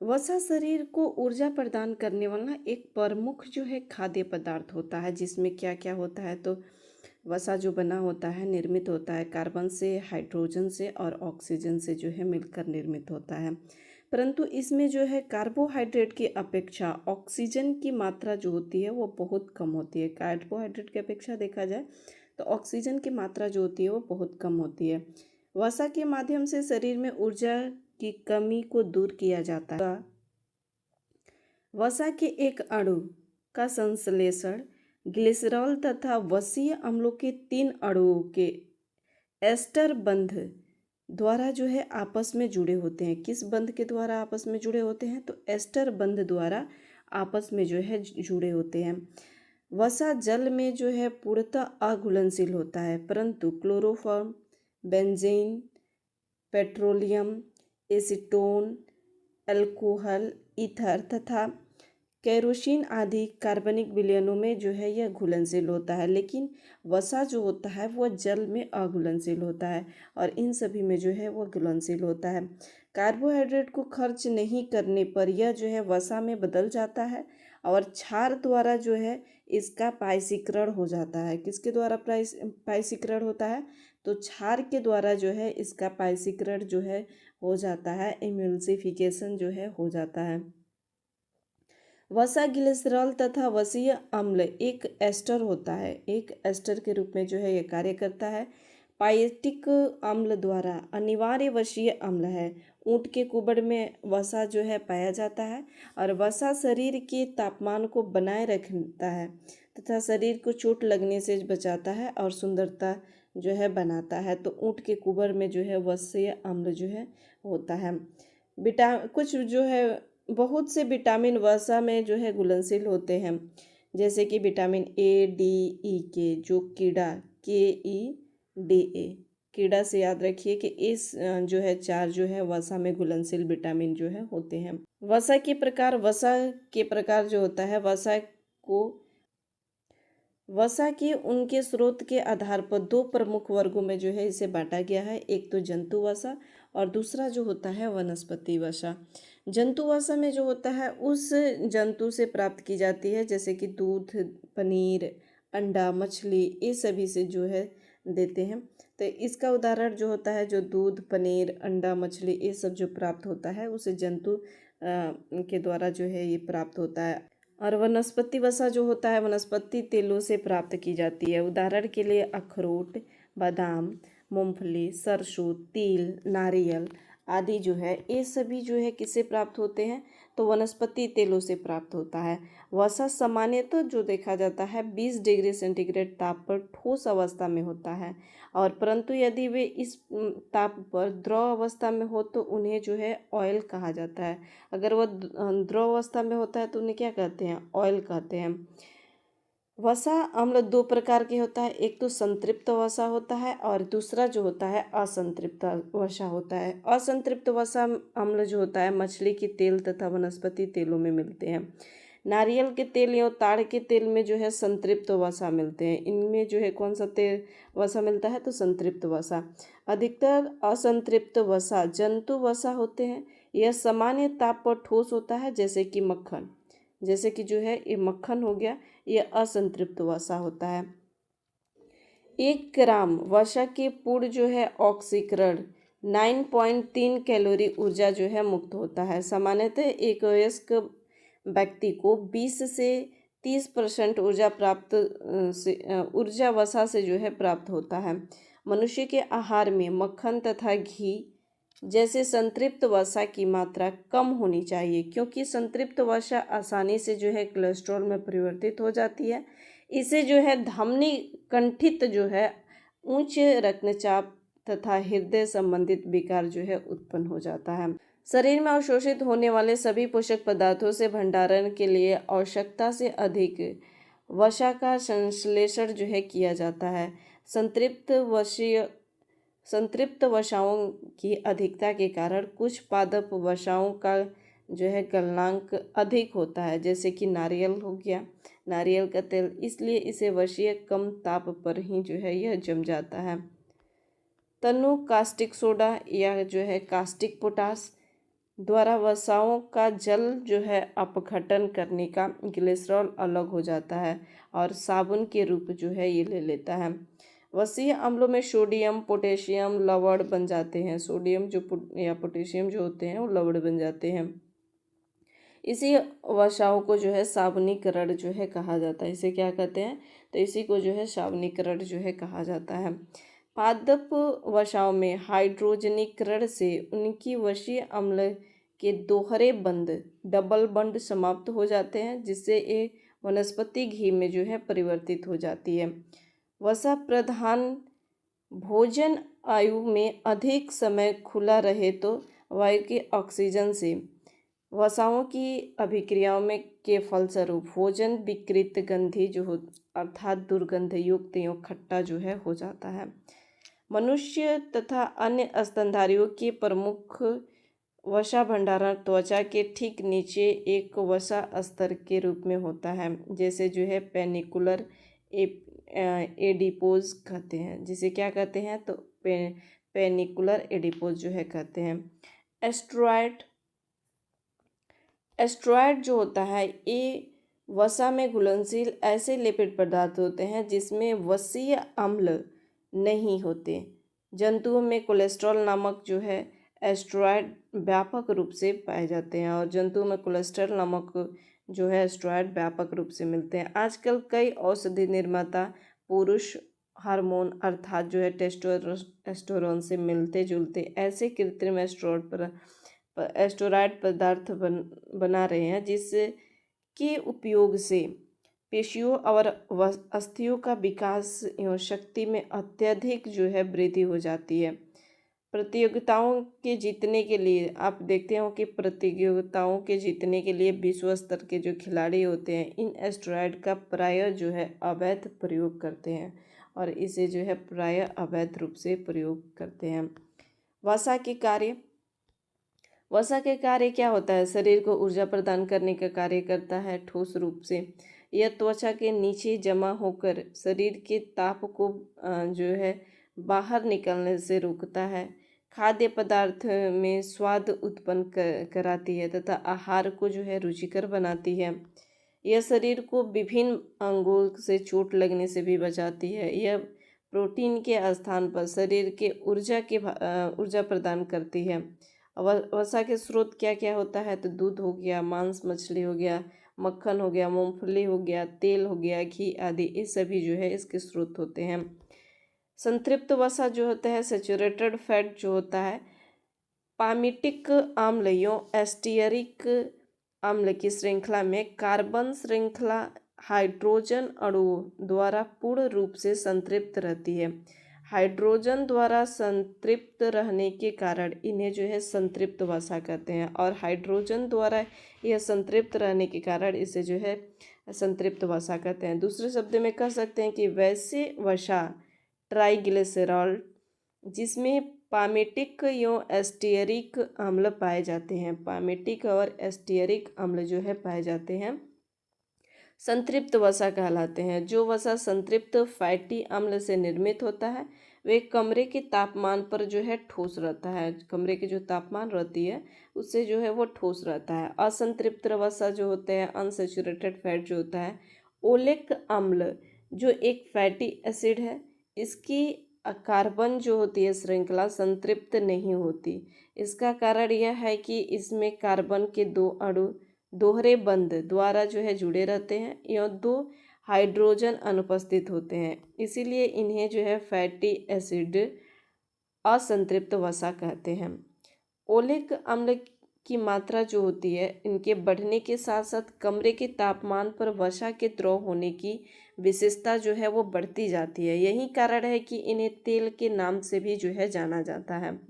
वसा शरीर को ऊर्जा प्रदान करने वाला एक प्रमुख जो है खाद्य पदार्थ होता है, जिसमें क्या क्या होता है, तो वसा जो बना होता है निर्मित होता है कार्बन से, हाइड्रोजन से और ऑक्सीजन से जो है मिलकर निर्मित होता है। परंतु इसमें जो है कार्बोहाइड्रेट की अपेक्षा ऑक्सीजन की मात्रा जो होती है वो बहुत कम होती है। कार्बोहाइड्रेट की अपेक्षा देखा जाए तो ऑक्सीजन की मात्रा जो होती है वो बहुत कम होती है। वसा के माध्यम से शरीर में ऊर्जा की कमी को दूर किया जाता है। वसा के एक अणु का संश्लेषण ग्लिसरॉल तथा वसीय अम्लों के 3 अणुओं के एस्टर बंध द्वारा जो है आपस में जुड़े होते हैं। किस बंध के द्वारा आपस में जुड़े होते हैं, तो एस्टर बंध द्वारा आपस में जो है जुड़े होते हैं। वसा जल में जो है पूर्णतः अघुलनशील होता है, परंतु chloroform, benzene, petroleum, acetone, alcohol, ether तथा केरोसिन आदि कार्बनिक विलयनों में जो है यह घुलनशील होता है, लेकिन वसा जो होता है वह जल में अघुलनशील होता है और इन सभी में जो है वह घुलनशील होता है। कार्बोहाइड्रेट को खर्च नहीं करने पर यह जो है वसा में बदल जाता है और क्षार द्वारा जो है इसका पायसीकरण हो जाता है। किसके द्वारा पायसीकरण होता है? तो क्षार के द्वारा जो है इसका पायसीकरण जो है हो जाता है, इम्यूल्सिफिकेशन जो है हो जाता है। वसा ग्लिसरॉल तथा वसीय अम्ल एक एस्टर होता है, एक एस्टर के रूप में जो है ये कार्य करता है। पायटिक अम्ल द्वारा अनिवार्य वसीय अम्ल है। ऊँट के कुबड़ में वसा जो है पाया जाता है और वसा शरीर के तापमान को बनाए रखता है तथा शरीर को चोट लगने से बचाता है और सुंदरता जो है बनाता है। तो ऊँट के कुबड़ में जो है वसीय अम्ल जो है होता है। कुछ जो है बहुत से विटामिन वसा में जो है घुलनशील होते हैं, जैसे कि विटामिन ए, डी, ई के, जो कीड़ा KE, DA, कीड़ा से याद रखिए कि इस जो है 4 जो है वसा में घुलनशील विटामिन जो है होते हैं। वसा के प्रकार जो होता है वसा के उनके स्रोत के आधार पर 2 प्रमुख वर्गों में जो है इसे बांटा गया है। एक तो जंतु वसा और दूसरा जो होता है वनस्पति वसा। जंतु वसा में जो होता है उस जंतु से प्राप्त की जाती है, जैसे कि दूध, पनीर, अंडा, मछली, ये सभी से जो है देते हैं। तो इसका उदाहरण जो होता है, जो दूध, पनीर, अंडा, मछली ये सब जो प्राप्त होता है उसे जंतु के द्वारा जो है ये प्राप्त होता है। और वनस्पति वसा जो होता है वनस्पति तेलों से प्राप्त की जाती है। उदाहरण के लिए अखरोट, बादाम, मूंगफली, सरसों, तिल, नारियल आदि जो है ये सभी जो है किससे प्राप्त होते हैं? तो वनस्पति तेलों से प्राप्त होता है। वसा सामान्यतः जो देखा जाता है 20 डिग्री सेंटीग्रेड ताप पर ठोस अवस्था में होता है, और परंतु यदि वे इस ताप पर द्रव अवस्था में हो तो उन्हें जो है ऑयल कहा जाता है। अगर वह द्रव अवस्था में होता है तो उन्हें क्या कहते हैं? ऑयल कहते हैं। वसा अम्ल 2 प्रकार के होता है, एक तो संतृप्त वसा होता है और दूसरा जो होता है असंतृप्त वसा होता है। असंतृप्त वसा अम्ल जो होता है मछली के तेल तथा वनस्पति तेलों में मिलते हैं। नारियल के तेल या ताड़ के तेल में जो है संतृप्त वसा मिलते हैं। इनमें जो है कौन सा तेल वसा मिलता है? तो संतृप्त वसा। अधिकतर असंतृप्त वसा जंतु वसा होते हैं। यह सामान्य ताप पर ठोस होता है, जैसे कि मक्खन, जैसे कि जो है ये मक्खन हो गया, ये असंतृप्त वसा होता है। 1 ग्राम वसा के पूर्ण जो है ऑक्सीकरण 9.3 कैलोरी ऊर्जा जो है मुक्त होता है। सामान्यतः एक वयस्क व्यक्ति को 20 से 30% ऊर्जा वसा से जो है प्राप्त होता है। मनुष्य के आहार में मक्खन तथा घी जैसे संतृप्त वसा की मात्रा कम होनी चाहिए, क्योंकि संतृप्त वसा आसानी से जो है कोलेस्ट्रॉल में परिवर्तित हो जाती है। इसे जो है धमनी कंठित जो है उच्च रक्तचाप तथा हृदय संबंधित विकार जो है उत्पन्न हो जाता है। शरीर में अवशोषित होने वाले सभी पोषक पदार्थों से भंडारण के लिए आवश्यकता से अधिक वसा का संश्लेषण जो है किया जाता है। संतृप्त वसाओं की अधिकता के कारण कुछ पादप वसाओं का जो है गलनांक अधिक होता है, जैसे कि नारियल हो गया, नारियल का तेल, इसलिए इसे वसीय कम ताप पर ही जो है यह जम जाता है। तनु कास्टिक सोडा या जो है कास्टिक पोटास द्वारा वसाओं का जल जो है अपघटन करने का ग्लिसरॉल अलग हो जाता है और साबुन के रूप जो है ये ले लेता है। वसीय अम्लों में सोडियम, पोटेशियम लवण बन जाते हैं। सोडियम या पोटेशियम जो होते हैं वो लवण बन जाते हैं। इसी वसाओं को जो है साबुनीकरण जो है कहा जाता है। इसे क्या कहते हैं? तो इसी को जो है साबुनीकरण जो है कहा जाता है। पादप वसाओं में हाइड्रोजनीकरण से उनकी वसीय अम्ल के दोहरे बंध डबल बंड समाप्त हो जाते हैं, जिससे ये वनस्पति घी में जो है परिवर्तित हो जाती है। वसा प्रधान भोजन आयु में अधिक समय खुला रहे तो वायु के ऑक्सीजन से वसाओं की अभिक्रियाओं में के फलस्वरूप भोजन विकृत गंधी जो हो अर्थात दुर्गंध युक्त या खट्टा जो है हो जाता है। मनुष्य तथा अन्य स्तनधारियों के प्रमुख वसा भंडारण त्वचा के ठीक नीचे एक वसा स्तर के रूप में होता है, जैसे जो है पेनिकुलर एडिपोज कहते हैं, जिसे क्या कहते हैं तो पेनिकुलर एडिपोज जो है कहते हैं। एस्ट्रॉयड जो होता है ये वसा में घुलनशील ऐसे लिपिड पदार्थ होते हैं जिसमें वसीय अम्ल नहीं होते। जंतुओं में कोलेस्ट्रॉल नामक जो है एस्ट्रॉयड व्यापक रूप से पाए जाते हैं, और जंतुओं में कोलेस्ट्रॉल नामक जो है एस्ट्रॉयड व्यापक रूप से मिलते हैं। आजकल कई औषधि निर्माता पुरुष हार्मोन अर्थात जो है टेस्टोस्टेरोन से मिलते जुलते ऐसे कृत्रिम एस्टेरॉयड पदार्थ बना रहे हैं, जिसके उपयोग से पेशियों और अस्थियों का विकास एवं शक्ति में अत्यधिक जो है वृद्धि हो जाती है। प्रतियोगिताओं के जीतने के लिए आप देखते हो कि प्रतियोगिताओं के जीतने के लिए विश्व स्तर के जो खिलाड़ी होते हैं इन एस्टेरॉयड का प्रायः जो है अवैध प्रयोग करते हैं, और इसे जो है प्रायः अवैध रूप से प्रयोग करते हैं। वसा के कार्य क्या होता है? शरीर को ऊर्जा प्रदान करने का कार्य करता है ठोस रूप से। यह त्वचा के नीचे जमा होकर शरीर के ताप को जो है बाहर निकलने से रोकता है। खाद्य पदार्थ में स्वाद उत्पन्न कराती है तथा आहार को जो है रुचिकर बनाती है। यह शरीर को विभिन्न अंगों से चोट लगने से भी बचाती है। यह प्रोटीन के स्थान पर शरीर के ऊर्जा प्रदान करती है। वसा के स्रोत क्या क्या होता है तो दूध हो गया, मांस मछली हो गया, मक्खन हो गया, मूंगफली हो गया, तेल हो गया, घी आदि, ये सभी जो है इसके स्रोत होते हैं। संतृप्त वसा जो होता है सैचुरेटेड फैट जो होता है पामिटिक अम्ल या एस्टियरिक अम्ल की श्रृंखला में कार्बन श्रृंखला हाइड्रोजन अणुओं द्वारा पूर्ण रूप से संतृप्त रहती है। हाइड्रोजन द्वारा संतृप्त रहने के कारण इन्हें जो है संतृप्त वसा कहते हैं, और हाइड्रोजन द्वारा यह संतृप्त रहने के कारण इसे जो है संतृप्त वसा कहते हैं। दूसरे शब्द में कह सकते हैं कि वैसे वसा ट्राइग्लिसरॉल जिसमें पामेटिक या एस्टियरिक अम्ल पाए जाते हैं, पामेटिक और एस्टियरिक अम्ल जो है पाए जाते हैं संतृप्त वसा कहलाते हैं। जो वसा संतृप्त फैटी अम्ल से निर्मित होता है वे कमरे के तापमान पर जो है ठोस रहता है। कमरे की जो तापमान रहती है उससे जो है वो ठोस रहता है। असंतृप्त वसा जो होते हैं अनसैचुरेटेड फैट जो होता है ओलिक अम्ल जो एक फैटी एसिड है, इसकी कार्बन जो होती है श्रृंखला संतृप्त नहीं होती। इसका कारण यह है कि इसमें कार्बन के दो अणु दोहरे बंध द्वारा जो है जुड़े रहते हैं या दो हाइड्रोजन अनुपस्थित होते हैं, इसीलिए इन्हें जो है फैटी एसिड असंतृप्त वसा कहते हैं। ओलिक अम्ल की मात्रा जो होती है इनके बढ़ने के साथ साथ कमरे के तापमान पर वसा के द्रव होने की विशेषता जो है वो बढ़ती जाती है। यही कारण है कि इन्हें तेल के नाम से भी जो है जाना जाता है।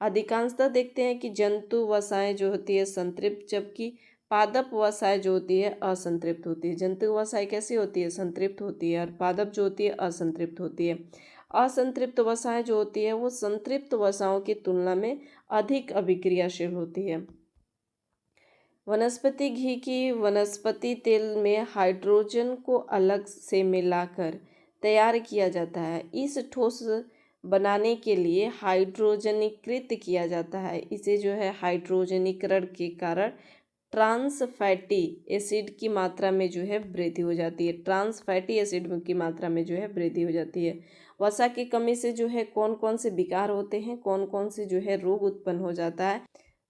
अधिकांशतः देखते हैं कि जंतु वसाएं जो होती है संतृप्त, जबकि पादप वसाएं जो होती है असंतृप्त होती है। जंतु वसाएं कैसी होती है? संतृप्त होती है, और पादप जो होती है असंतृप्त होती है। असंतृप्त वसाएं जो होती है वो संतृप्त वसाओं की तुलना में अधिक अभिक्रियाशील होती है। वनस्पति घी की वनस्पति तेल में हाइड्रोजन को अलग से मिलाकर तैयार किया जाता है। इस ठोस बनाने के लिए हाइड्रोजनीकृत किया जाता है। इसे जो है हाइड्रोजनीकरण के कारण ट्रांस फैटी एसिड की मात्रा में जो है वृद्धि हो जाती है। ट्रांस फैटी एसिड की मात्रा में जो है वृद्धि हो जाती है। वसा की कमी से जो है कौन कौन से विकार होते हैं, कौन कौन से जो है रोग उत्पन्न हो जाता है।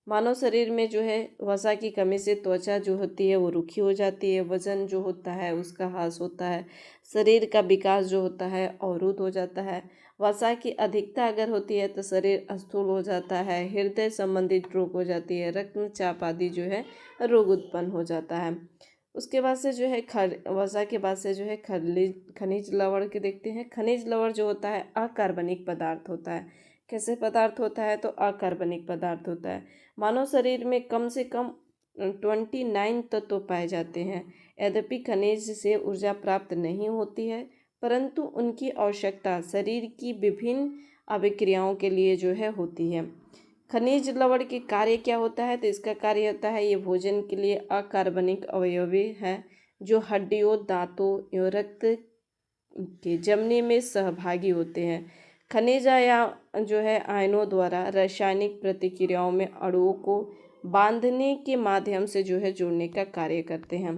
मानव शरीर में जो है वसा की कमी से त्वचा जो होती है वो रूखी हो जाती है, वजन जो होता है उसका ह्रास होता है, शरीर का विकास जो होता है अवरुद्ध हो जाता है। वसा की अधिकता अगर होती है तो शरीर स्थूल हो जाता है, हृदय संबंधित रोग हो जाती है, रक्तचाप आदि जो है रोग उत्पन्न हो जाता है। उसके बाद से जो है वसा के बाद से जो है खनिज लवण के देखते हैं। खनिज लवण जो होता है अकार्बनिक पदार्थ होता है। कैसे पदार्थ होता है? तो अकार्बनिक पदार्थ होता है। मानव शरीर में कम से कम 29 तत्व पाए जाते हैं। यद्यपि खनिज से ऊर्जा प्राप्त नहीं होती है, परंतु उनकी आवश्यकता शरीर की विभिन्न अभिक्रियाओं के लिए जो है होती है। खनिज लवण के कार्य क्या होता है? तो इसका कार्य होता है ये भोजन के लिए अकार्बनिक अवयवी है जो हड्डियों, दांतों एवं रक्त के जमने में सहभागी होते हैं। खनिज या जो है आयनों द्वारा रासायनिक प्रतिक्रियाओं में अणुओं को बांधने के माध्यम से जो है जोड़ने का कार्य करते हैं।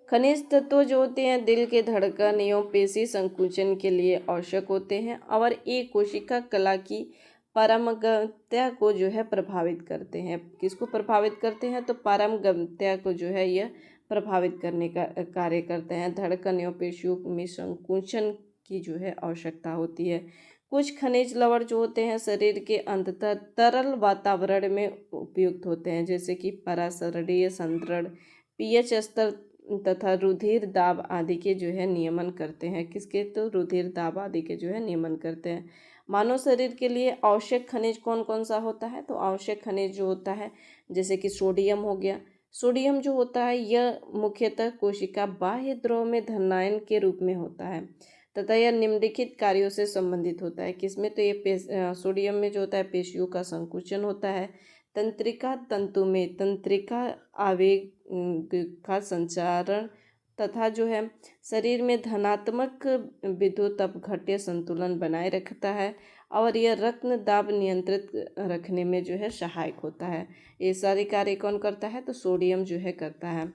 खनिज तत्व जो होते हैं दिल के धड़कन एवं पेशी संकुचन के लिए आवश्यक होते हैं और एक कोशिका कला की पारंगम्यता को जो है प्रभावित करते हैं। किसको प्रभावित करते हैं? तो पारंगम्यता को जो है यह प्रभावित करने का कार्य करते हैं। धड़कन एवं पेशियों में संकुचन की जो है आवश्यकता होती है। कुछ खनिज लवण जो होते हैं शरीर के अंततः तरल वातावरण में उपयुक्त होते हैं, जैसे कि परासरणीय संतरण, पीएच स्तर तथा रुधिर दाब आदि के जो है नियमन करते हैं। किसके? तो रुधिर दाब आदि के जो है नियमन करते हैं। मानव शरीर के लिए आवश्यक खनिज कौन कौन सा होता है? तो आवश्यक खनिज जो होता है जैसे कि सोडियम हो गया। सोडियम जो होता है यह मुख्यतः कोशिका बाह्य द्रव में धनायन के रूप में होता है तथा यह निम्नलिखित कार्यों से संबंधित होता है। किसमें? तो ये सोडियम में जो होता है पेशियों का संकुचन होता है, तंत्रिका तंतु में तंत्रिका आवेग का संचारण तथा जो है शरीर में धनात्मक विद्युत अपघट्य संतुलन बनाए रखता है और यह रक्त दाब नियंत्रित रखने में जो है सहायक होता है। ये सारे कार्य कौन करता है? तो सोडियम जो है करता है।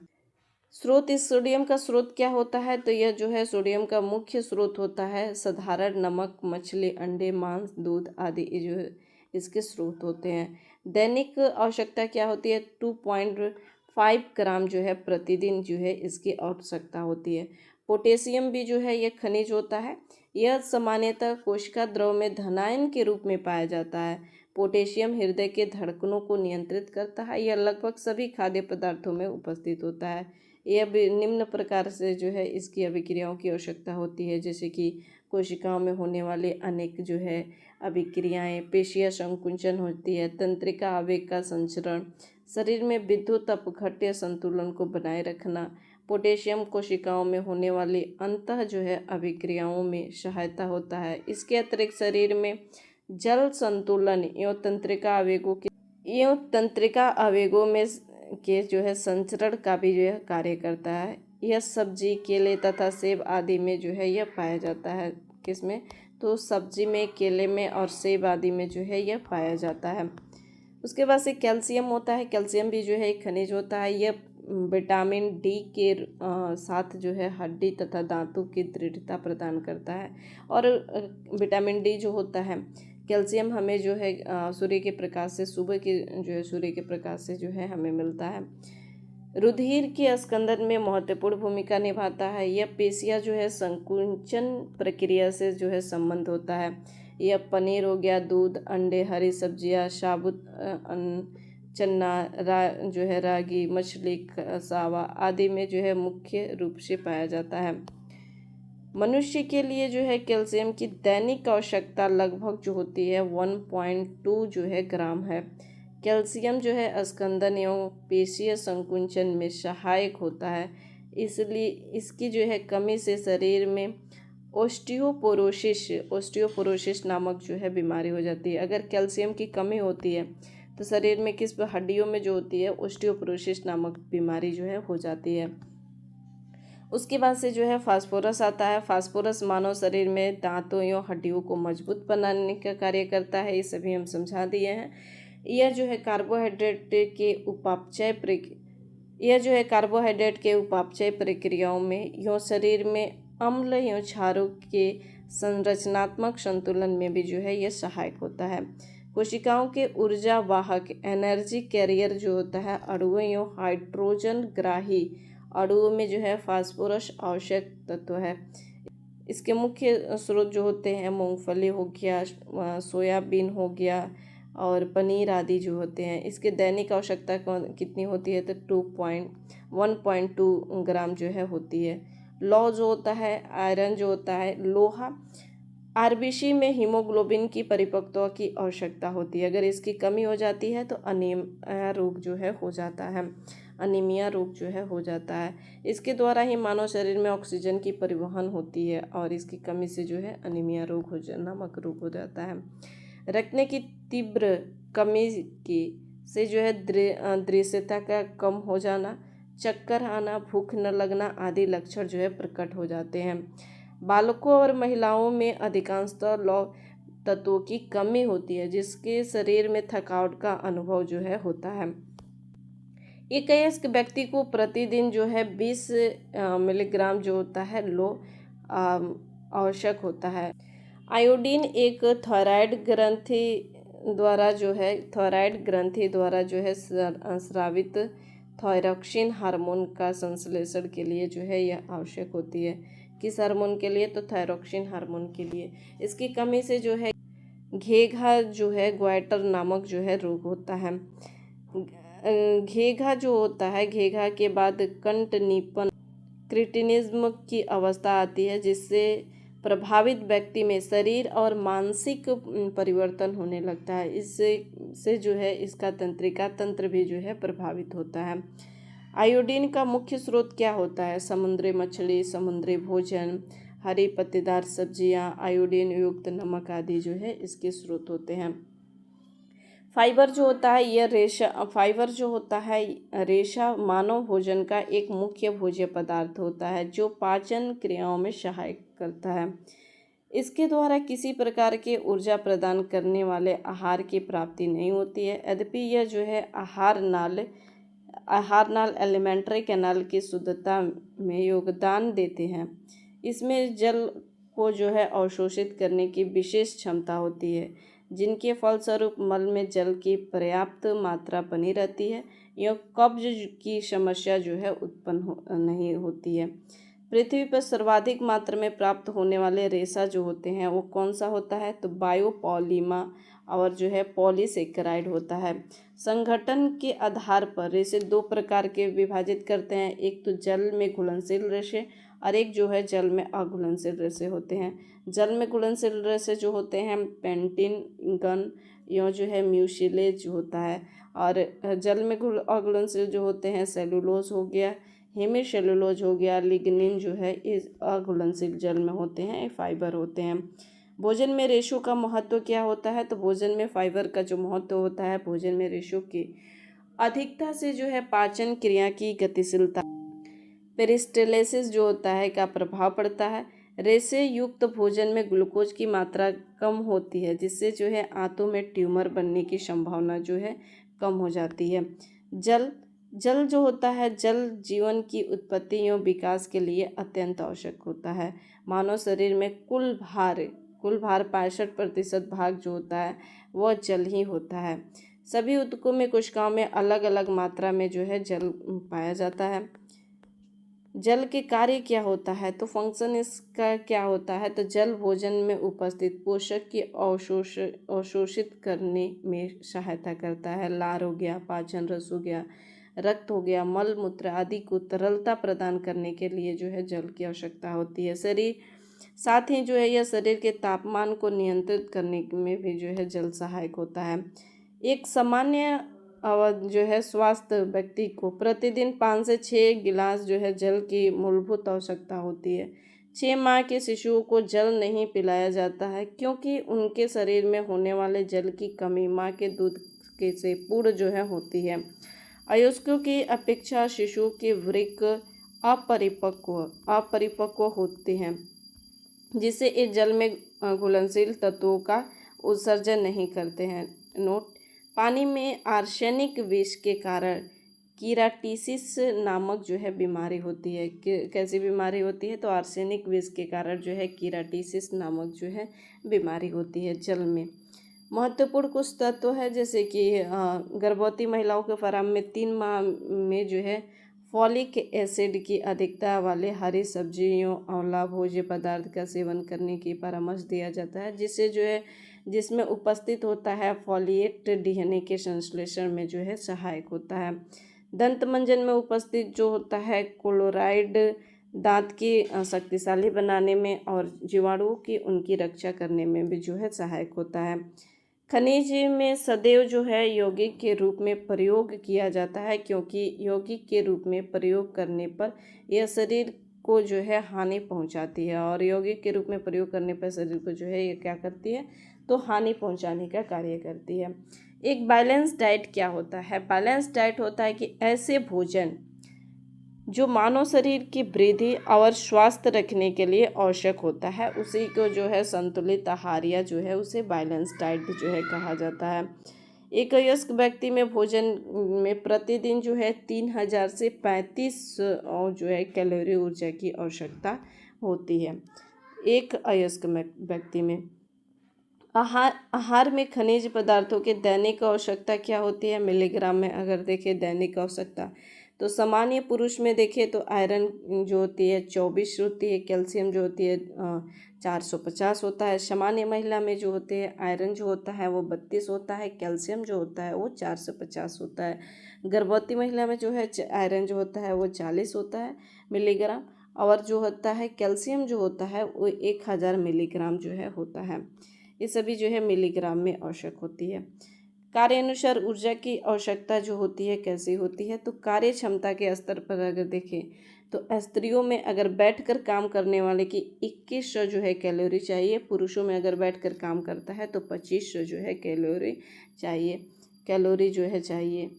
स्रोत, इस सोडियम का स्रोत क्या होता है? तो यह जो है सोडियम का मुख्य स्रोत होता है साधारण नमक, मछली, अंडे, मांस, दूध आदि जो है इसके स्रोत होते हैं। दैनिक आवश्यकता क्या होती है? 2.5 ग्राम जो है प्रतिदिन जो है इसकी आवश्यकता होती है। पोटेशियम भी जो है यह खनिज होता है। यह सामान्यतः कोशिका द्रव में धनायन के रूप में पाया जाता है। पोटेशियम हृदय के धड़कनों को नियंत्रित करता है। यह लगभग सभी खाद्य पदार्थों में उपस्थित होता है। यह भी निम्न प्रकार से जो है इसकी अभिक्रियाओं की आवश्यकता होती है, जैसे कि कोशिकाओं में होने वाले अनेक जो है अभिक्रियाएं, पेशीय संकुचन होती है, तंत्रिका आवेग का संचरण, शरीर में विद्युत अपघट्य संतुलन को बनाए रखना। पोटेशियम कोशिकाओं में होने वाली अंतः जो है अभिक्रियाओं में सहायता होता है। इसके अतिरिक्त शरीर में जल संतुलन एवं तंत्रिका आवेगों में के जो है संचरण का भी जो है कार्य करता है। यह सब्जी, केले तथा सेब आदि में जो है यह पाया जाता है। किसमें? तो सब्जी में, केले में और सेब आदि में जो है यह पाया जाता है। उसके बाद से कैल्शियम होता है। कैल्शियम भी जो है एक खनिज होता है। यह विटामिन डी के साथ जो है हड्डी तथा दांतों की दृढ़ता प्रदान करता है। और विटामिन डी जो होता है, कैल्शियम हमें जो है सूर्य के प्रकाश से, सुबह के जो है सूर्य के प्रकाश से जो है हमें मिलता है। रुधिर के स्कंदन में महत्वपूर्ण भूमिका निभाता है। यह पेशियाँ जो है संकुचन प्रक्रिया से जो है संबंध होता है। यह पनीर हो गया, दूध, अंडे, हरी सब्जियाँ, साबुत चना, जो है रागी, मछली, सावा आदि में जो है मुख्य रूप से पाया जाता है। मनुष्य के लिए जो है कैल्शियम की दैनिक आवश्यकता लगभग जो होती है 1.2 जो है ग्राम है। कैल्शियम जो है स्कंदन एवं पेशीय संकुचन में सहायक होता है, इसलिए इसकी जो है कमी से शरीर में ओस्टियोपोरोसिस नामक जो है बीमारी हो जाती है। अगर कैल्शियम की कमी होती है तो शरीर में किस हड्डियों में जो होती है ओस्टियोपोरोसिस नामक बीमारी जो है हो जाती है। उसके बाद से जो है फास्फोरस आता है। फास्फोरस मानव शरीर में दांतों एवं हड्डियों को मजबूत बनाने का कार्य करता है। ये सभी हम समझा दिए हैं। यह जो है कार्बोहाइड्रेट के उपापचय प्रक्रियाओं में एवं शरीर में अम्ल एवं क्षारों के संरचनात्मक संतुलन में भी जो है यह सहायक होता है। कोशिकाओं के ऊर्जा वाहक एनर्जी कैरियर जो होता है अणुओं एवं हाइड्रोजन ग्राही अणुओं में जो है फास्फोरस आवश्यक तत्व है। इसके मुख्य स्रोत जो होते हैं मूंगफली हो गया, सोयाबीन हो गया और पनीर आदि जो होते हैं। इसके दैनिक आवश्यकता कितनी होती है? तो 1.2 ग्राम जो है होती है। लौह जो होता है, आयरन जो होता है, लोहा आरबीसी में हीमोग्लोबिन की परिपक्वता की आवश्यकता होती है। अगर इसकी कमी हो जाती है तो अनीमिया रोग जो है हो जाता है। अनीमिया रोग जो है हो जाता है। इसके द्वारा ही मानव शरीर में ऑक्सीजन की परिवहन होती है और इसकी कमी से जो है अनीमिया रोग नामक रोग हो जाता है। रखने की तीव्र कमी की से जो है दृश्यता का कम हो जाना, चक्कर आना, भूख न लगना आदि लक्षण जो है प्रकट हो जाते हैं। बालकों और महिलाओं में अधिकांशतः लौह तत्वों की कमी होती है, जिसके शरीर में थकावट का अनुभव जो है होता है। एक वयस्क व्यक्ति को प्रतिदिन जो है 20 मिलीग्राम जो होता है लौह आवश्यक होता है। आयोडीन एक थायराइड ग्रंथि द्वारा जो है स्रावित थायरॉक्सिन हार्मोन का संश्लेषण के लिए जो है यह आवश्यक होती है। किस हार्मोन के लिए? तो थायरॉक्सिन हार्मोन के लिए। इसकी कमी से जो है घेघा जो है ग्वाइटर नामक जो है रोग होता है। घेघा जो होता है, घेघा के बाद कंठ नीपन क्रिटिनिज्म की अवस्था आती है, जिससे प्रभावित व्यक्ति में शरीर और मानसिक परिवर्तन होने लगता है। इससे जो है इसका तंत्रिका तंत्र भी जो है प्रभावित होता है। आयोडीन का मुख्य स्रोत क्या होता है? समुद्री मछली, समुद्री भोजन, हरी पत्तेदार सब्जियां, आयोडीन युक्त नमक आदि जो है इसके स्रोत होते हैं। फाइबर जो होता है रेशा मानव भोजन का एक मुख्य भोज्य पदार्थ होता है, जो पाचन क्रियाओं में सहायक करता है। इसके द्वारा किसी प्रकार के ऊर्जा प्रदान करने वाले आहार की प्राप्ति नहीं होती है। यद्यपि यह जो है आहार नाल एलिमेंट्री कैनाल की शुद्धता में योगदान देते हैं। इसमें जल को जो है अवशोषित करने की विशेष क्षमता होती है, जिनके फलस्वरूप मल में जल की पर्याप्त मात्रा बनी रहती है। यह कब्ज की समस्या जो है उत्पन्न नहीं होती है। पृथ्वी पर सर्वाधिक मात्रा में प्राप्त होने वाले रेशा जो होते हैं वो कौन सा होता है? तो बायोपॉलीमा और जो है पॉलीसेकेराइड होता है। संगठन के आधार पर रेशे दो प्रकार के विभाजित करते हैं। एक तो जल में घुलनशील रेशे और एक जो है जल में अघुलनशील रेशे होते हैं। जल में घुलनशील रेशे जो होते हैं पेंटिन गन यो जो है म्यूसिलेज होता है, और जल में अघुलनशील जो होते हैं सेलुलोज हो गया, हेमीसेलुलोज हो गया, लिग्निन जो है इस अघुलनशील जल में होते हैं, फाइबर होते हैं। भोजन में रेशों का महत्व क्या होता है? तो भोजन में फाइबर का जो महत्व होता है, भोजन में रेशों की अधिकता से जो है पाचन क्रिया की गतिशीलता पेरिस्टालसिस जो होता है का प्रभाव पड़ता है। रेशे युक्त भोजन में ग्लूकोज की मात्रा कम होती है, जिससे जो है आंतों में ट्यूमर बनने की संभावना जो है कम हो जाती है। जल जो होता है, जल जीवन की उत्पत्ति एवं विकास के लिए अत्यंत आवश्यक होता है। मानव शरीर में कुल भार 65% भाग जो होता है वह जल ही होता है। सभी ऊतकों में कोशिकाओं में अलग अलग मात्रा में जो है जल पाया जाता है। जल के कार्य क्या होता है? तो फंक्शन इसका क्या होता है? तो जल भोजन में उपस्थित पोषक की अवशोषित करने में सहायता करता है। लार हो गया, पाचन रस हो गया, रक्त हो गया, मल मूत्र आदि को तरलता प्रदान करने के लिए जो है जल की आवश्यकता होती है। साथ ही जो है यह शरीर के तापमान को नियंत्रित करने में भी जो है जल सहायक होता है। एक सामान्य जो है स्वस्थ व्यक्ति को प्रतिदिन 5 से 6 गिलास जो है जल की मूलभूत आवश्यकता होती है। 6 माह के शिशुओं को जल नहीं पिलाया जाता है, क्योंकि उनके शरीर में होने वाले जल की कमी माँ के दूध के से पूर्ण जो है होती है। अवयस्कों की अपेक्षा शिशुओं के वृक्क अपरिपक्व होते हैं, जिससे इस जल में घुलनशील तत्वों का उत्सर्जन नहीं करते हैं। नोट: पानी में आर्सेनिक विष के कारण कीराटिसिस नामक जो है बीमारी होती है। कैसी बीमारी होती है? तो आर्सेनिक विष के कारण जो है कीराटिसिस नामक जो है बीमारी होती है जल में। महत्वपूर्ण कुछ तत्व है, जैसे कि गर्भवती महिलाओं के फार्म में 3 माह में जो है फॉलिक एसिड की अधिकता वाले हरी सब्जियों आंवला भोज्य पदार्थ का सेवन करने की परामर्श दिया जाता है, जिससे जो है जिसमें उपस्थित होता है फॉलिएट डीएनए के संश्लेषण में जो है सहायक होता है। दंत मंजन में उपस्थित जो होता है क्लोराइड दांत की शक्तिशाली बनाने में और जीवाणुओं की उनकी रक्षा करने में भी जो है सहायक होता है। खनिज में सदैव जो है यौगिक के रूप में प्रयोग किया जाता है, क्योंकि यौगिक के रूप में प्रयोग करने पर यह शरीर को जो है हानि पहुंचाती है, और यौगिक के रूप में प्रयोग करने पर शरीर को जो है ये क्या करती है? तो हानि पहुंचाने का कार्य करती है। एक बैलेंस डाइट क्या होता है? बैलेंस डाइट होता है कि ऐसे भोजन जो मानव शरीर की वृद्धि और स्वास्थ्य रखने के लिए आवश्यक होता है, उसी को जो है संतुलित आहार या जो है उसे बैलेंस डाइट जो है कहा जाता है। एक वयस्क व्यक्ति में भोजन में प्रतिदिन जो है 3000 से 35 जो है कैलोरी ऊर्जा की आवश्यकता होती है एक वयस्क व्यक्ति में। आहार में खनिज पदार्थों के दैनिक आवश्यकता क्या होती है? मिलीग्राम में अगर देखें दैनिक आवश्यकता, तो सामान्य पुरुष में देखें तो आयरन जो होती है 24 होती है, कैल्शियम जो होती है 450 होता है। सामान्य महिला में जो होते हैं आयरन जो होता है वो 32 होता है, कैल्शियम जो होता है वो 450 होता है। गर्भवती महिला में जो है आयरन जो होता है वो 40 होता है मिलीग्राम, और जो होता है कैल्शियम जो होता है वो 1000 मिलीग्राम जो है होता है। ये सभी जो है मिलीग्राम में आवश्यक होती है। कार्य अनुसार ऊर्जा की आवश्यकता जो होती है कैसी होती है? तो कार्य क्षमता के स्तर पर अगर देखें तो स्त्रियों में अगर बैठकर काम करने वाले की 2100 जो है कैलोरी चाहिए, पुरुषों में अगर बैठकर काम करता है तो 2500 जो है कैलोरी जो है चाहिए।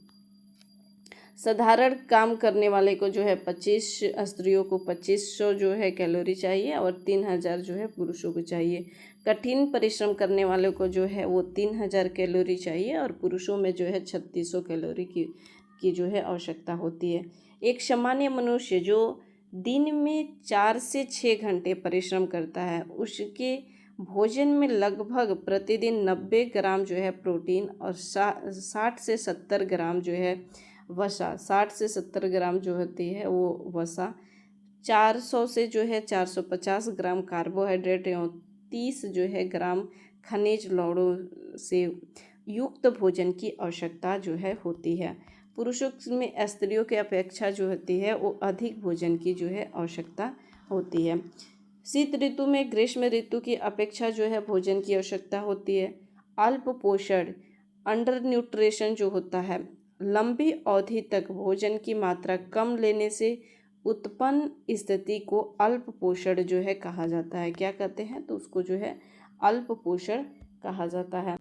साधारण काम करने वाले को जो है 25 स्त्रियों को 2500 जो है कैलोरी चाहिए और 3000 जो है पुरुषों को चाहिए। कठिन परिश्रम करने वाले को जो है वो 3000 कैलोरी चाहिए और पुरुषों में जो है 3600 कैलोरी की जो है आवश्यकता होती है। एक सामान्य मनुष्य जो दिन में 4 से 6 घंटे परिश्रम करता है उसके भोजन में लगभग प्रतिदिन 90 ग्राम जो है प्रोटीन और 60 से 70 ग्राम जो है वसा, 60 से 70 ग्राम जो होती है वो वसा, 400 से जो है 450 ग्राम कार्बोहाइड्रेट एवं 30 जो है ग्राम खनिज लवणों से युक्त भोजन की आवश्यकता जो है होती है। पुरुषों में स्त्रियों की अपेक्षा जो होती है वो अधिक भोजन की जो है आवश्यकता होती है। शीत ऋतु में ग्रीष्म ऋतु की अपेक्षा जो है भोजन की आवश्यकता होती है। अल्प पोषण अंडर न्यूट्रिशन जो होता है, लंबी अवधि तक भोजन की मात्रा कम लेने से उत्पन्न स्थिति को अल्प पोषण जो है कहा जाता है। क्या कहते हैं? तो उसको जो है अल्प पोषण कहा जाता है।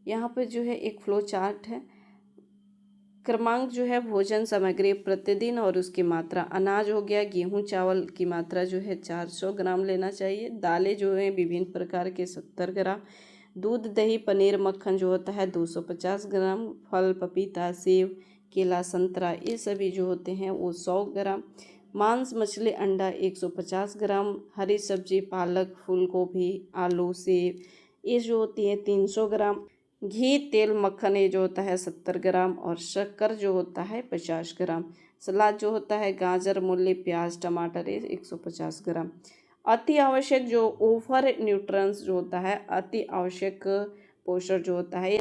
यहाँ पे जो है एक फ्लो चार्ट है। क्रमांक जो है भोजन सामग्री प्रतिदिन और उसकी मात्रा, अनाज हो गया, गेहूं चावल की मात्रा जो है 400 ग्राम लेना चाहिए। दालें जो है विभिन्न प्रकार के 70 ग्राम। दूध दही पनीर मक्खन जो होता है 250 ग्राम। फल पपीता सेब केला संतरा ये सभी जो होते हैं वो 100 ग्राम। मांस मछली अंडा 150 ग्राम। हरी सब्जी पालक फूल गोभी आलू सेब ये जो होती है 300 ग्राम। घी तेल मक्खन ये जो होता है 70 ग्राम और शक्कर जो होता है 50 ग्राम। सलाद जो होता है गाजर मूली प्याज टमाटर ये 150 ग्राम। अति आवश्यक जो ओवर न्यूट्रिएंट्स जो होता है अति आवश्यक पोषण जो होता है ये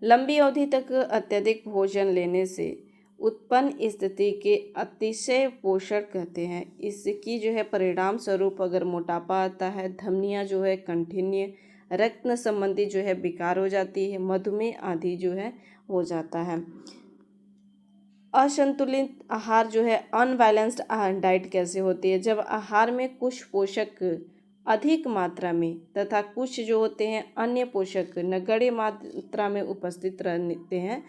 लंबी अवधि तक अत्यधिक भोजन लेने से उत्पन्न स्थिति के अतिशय पोषण कहते हैं। इसकी जो है परिणाम स्वरूप अगर मोटापा आता है, धमनियां जो है कंठिन्य, रक्त संबंधी जो है विकार हो जाती है, मधुमेह आदि जो है हो जाता है। असंतुलित आहार जो है अनबैलेंस्ड डाइट कैसे होती है? जब आहार में कुछ पोषक अधिक मात्रा में तथा कुछ जो होते हैं अन्य पोषक नगण्य मात्रा में उपस्थित रहते हैं,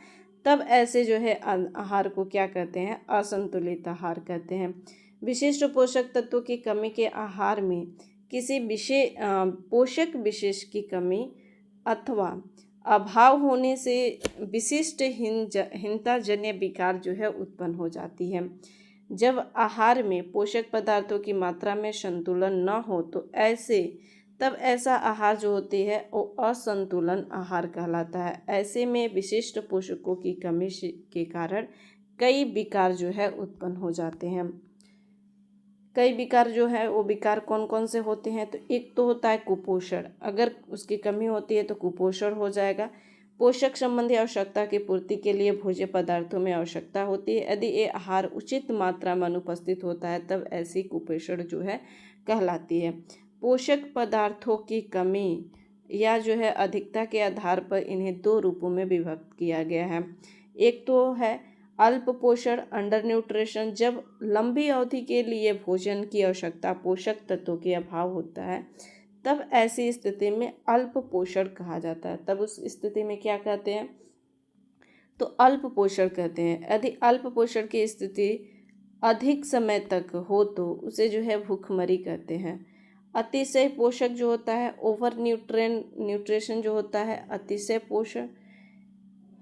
तब ऐसे जो है आहार को क्या कहते हैं? असंतुलित आहार कहते हैं। विशिष्ट पोषक तत्वों की कमी के आहार में किसी विशेष पोषक विशेष की कमी अथवा अभाव होने से विशिष्ट हीनताजन्य विकार जो है उत्पन्न हो जाती है। जब आहार में पोषक पदार्थों की मात्रा में संतुलन न हो तो तब ऐसा आहार जो होती है वो असंतुलन आहार कहलाता है। ऐसे में विशिष्ट पोषकों की कमी के कारण कई विकार जो है उत्पन्न हो जाते हैं। कई विकार जो है वो विकार कौन कौन से होते हैं? तो एक तो होता है कुपोषण, अगर उसकी कमी होती है तो कुपोषण हो जाएगा। पोषक संबंधी आवश्यकता की पूर्ति के लिए भोज्य पदार्थों में आवश्यकता होती है, यदि ये आहार उचित मात्रा में अनुपस्थित होता है तब ऐसी कुपोषण जो है कहलाती है। पोषक पदार्थों की कमी या जो है अधिकता के आधार पर इन्हें दो रूपों में विभक्त किया गया है। एक तो है अल्प पोषण अंडर न्यूट्रिशन, जब लंबी अवधि के लिए भोजन की आवश्यकता पोषक तत्वों के अभाव होता है तब ऐसी स्थिति में अल्प पोषण कहा जाता है। तब उस स्थिति में क्या कहते हैं, तो अल्प पोषण कहते हैं। यदि अल्प पोषण की स्थिति अधिक समय तक हो तो उसे जो है भूखमरी कहते हैं। अतिशय पोषक जो होता है, ओवर न्यूट्रिशन जो होता है, अतिशय पोषण,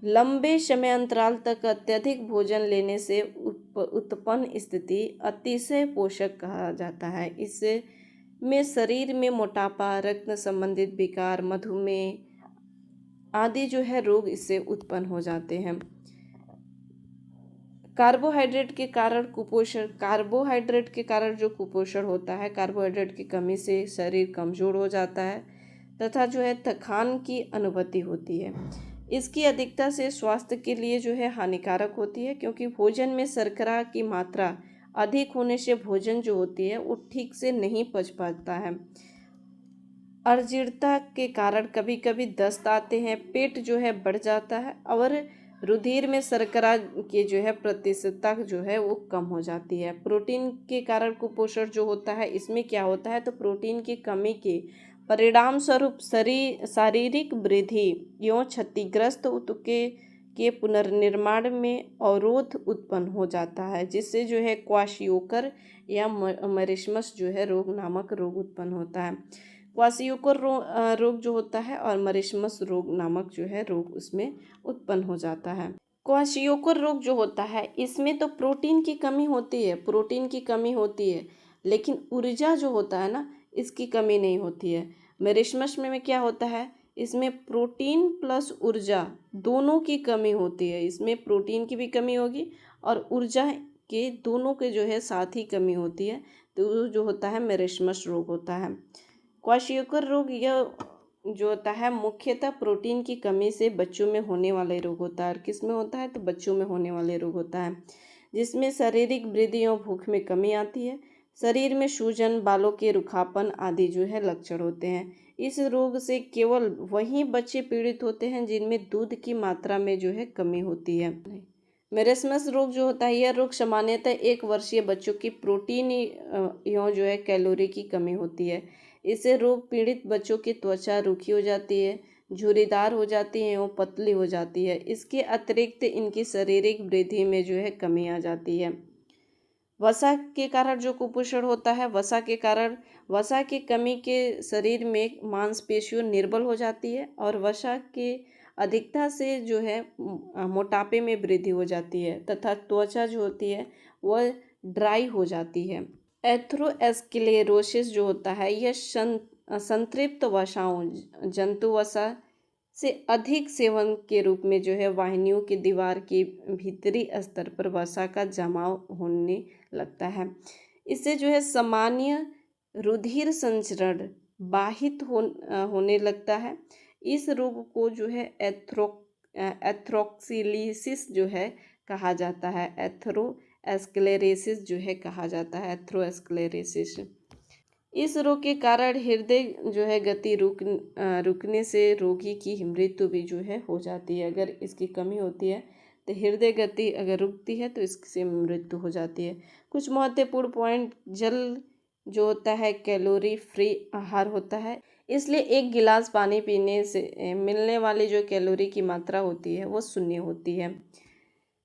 लंबे समय अंतराल तक अत्यधिक भोजन लेने से उत्पन्न स्थिति अतिशय पोषक कहा जाता है। इससे में शरीर में मोटापा, रक्त संबंधित विकार, मधुमेह आदि जो है रोग इससे उत्पन्न हो जाते हैं। कार्बोहाइड्रेट के कारण कुपोषण, कार्बोहाइड्रेट के कारण जो कुपोषण होता है, कार्बोहाइड्रेट की कमी से शरीर कमजोर हो जाता है तथा जो है थकान की अनुभूति होती है। इसकी अधिकता से स्वास्थ्य के लिए जो है हानिकारक होती है, क्योंकि भोजन में शर्करा की मात्रा अधिक होने से भोजन जो होती है वो ठीक से नहीं पच पाता है। अजीर्णता के कारण कभी कभी दस्त आते हैं, पेट जो है बढ़ जाता है और रुधिर में शर्करा के जो है प्रतिशतता जो है वो कम हो जाती है। प्रोटीन के कारण कुपोषण जो होता है, इसमें क्या होता है, तो प्रोटीन की कमी के परिणाम स्वरूप शारीरिक वृद्धि एवं क्षतिग्रस्त ऊतके के पुनर्निर्माण में अवरोध उत्पन्न हो जाता है, जिससे जो है क्वाशियोकर या मरिस्मस जो है रोग नामक रोग उत्पन्न होता है। क्वाशियोकर रोग जो होता है और मरिस्मस रोग नामक जो है रोग उसमें उत्पन्न हो जाता है। क्वाशियोकर रोग जो होता है, इसमें तो प्रोटीन की कमी होती है, लेकिन ऊर्जा जो होता है ना, इसकी कमी नहीं होती है। मरिस्मस में क्या होता है, इसमें प्रोटीन प्लस ऊर्जा दोनों की कमी होती है। इसमें प्रोटीन की भी कमी होगी और ऊर्जा के दोनों के जो है साथ ही कमी होती है, तो जो होता है मरिस्मस रोग होता है। क्वाशियोकर रोग यह जो होता है मुख्यतः प्रोटीन की कमी से बच्चों में होने वाले रोग होता है। और किस में होता है, तो बच्चों में होने वाले रोग होता है, जिसमें शारीरिक वृद्धि और भूख में कमी आती है। शरीर में सूजन, बालों के रुखापन आदि जो है लक्षण होते हैं। इस रोग से केवल वही बच्चे पीड़ित होते हैं जिनमें दूध की मात्रा में जो है कमी होती है। मरिस्मस रोग जो होता है, यह रोग सामान्यतः 1 वर्षीय बच्चों की प्रोटीन एवं जो है कैलोरी की कमी होती है। इससे रोग पीड़ित बच्चों की त्वचा रूखी हो जाती है, झुर्रीदार हो जाती है एवं पतली हो जाती है। इसके अतिरिक्त इनकी शारीरिक वृद्धि में जो है कमी आ जाती है। वसा के कारण जो कुपोषण होता है, वसा की कमी के शरीर में मांसपेशियों निर्बल हो जाती है और वसा के अधिकता से जो है मोटापे में वृद्धि हो जाती है तथा त्वचा जो होती है वह ड्राई हो जाती है। एथेरोस्क्लेरोसिस जो होता है, यह संतृप्त वसाओं, जंतु वसा से अधिक सेवन के रूप में जो है वाहिनियों की दीवार के भीतरी स्तर पर वसा का जमाव होने लगता है। इससे जो है सामान्य रुधिर संचरण बाधित होने लगता है। इस रोग को जो है एथेरोस्क्लेरोसिस जो है कहा जाता है। एथेरोस्क्लेरोसिस जो है कहा जाता है, एथेरोस्क्लेरोसिस। इस रोग के कारण हृदय जो है गति रुकने से रोगी की मृत्यु भी जो है हो जाती है। अगर इसकी कमी होती है तो हृदय गति अगर रुकती है तो इससे मृत्यु हो जाती है। कुछ महत्वपूर्ण पॉइंट, जल जो होता है कैलोरी फ्री आहार होता है, इसलिए 1 गिलास पानी पीने से मिलने वाली जो कैलोरी की मात्रा होती है वो 0 होती है।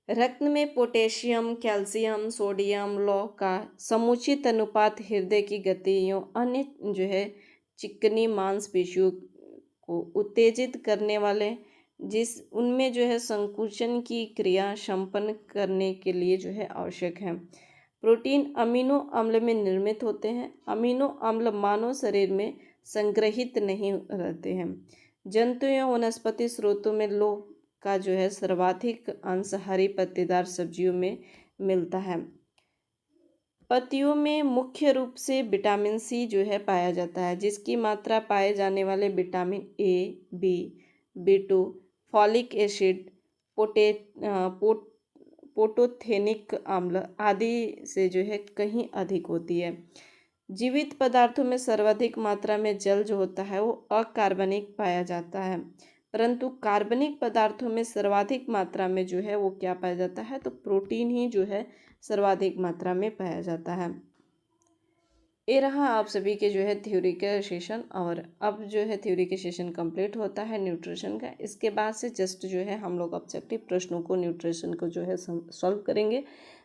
रक्त में पोटेशियम, कैल्शियम, सोडियम, लौह का समुचित अनुपात हृदय की गति एवं अन्य जो है चिकनी मांसपेशियों को उत्तेजित करने वाले उनमें जो है संकुचन की क्रिया संपन्न करने के लिए जो है आवश्यक है। प्रोटीन अमीनो अम्ल में निर्मित होते हैं। अमीनो अम्ल मानव शरीर में संग्रहित नहीं रहते हैं। जंतु एवं वनस्पति स्रोतों में लौह का जो है सर्वाधिक अंश हरी पत्तेदार सब्जियों में मिलता है। पत्तियों में मुख्य रूप से विटामिन सी जो है पाया जाता है, जिसकी मात्रा पाए जाने वाले vitamin A, B, B2, folic acid, pantothenic अम्ल आदि से जो है कहीं अधिक होती है। जीवित पदार्थों में सर्वाधिक मात्रा में जल जो होता है वो अकार्बनिक पाया जाता है, परंतु कार्बनिक पदार्थों में सर्वाधिक मात्रा में जो है वो क्या पाया जाता है, तो प्रोटीन ही जो है सर्वाधिक मात्रा में पाया जाता है। ये रहा आप सभी के जो है थ्योरी का सेशन। और अब जो है थ्योरी के सेशन कंप्लीट होता है न्यूट्रिशन का। इसके बाद से जस्ट जो है हम लोग ऑब्जेक्टिव प्रश्नों को न्यूट्रिशन को जो है सॉल्व करेंगे।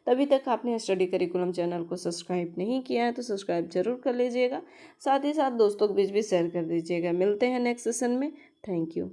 तभी तक आपने स्टडी करिकुलम चैनल को सब्सक्राइब नहीं किया है तो सब्सक्राइब जरूर कर लीजिएगा। साथ ही साथ दोस्तों के बीच भी शेयर कर दीजिएगा। मिलते हैं नेक्स्ट सेशन में। Thank you.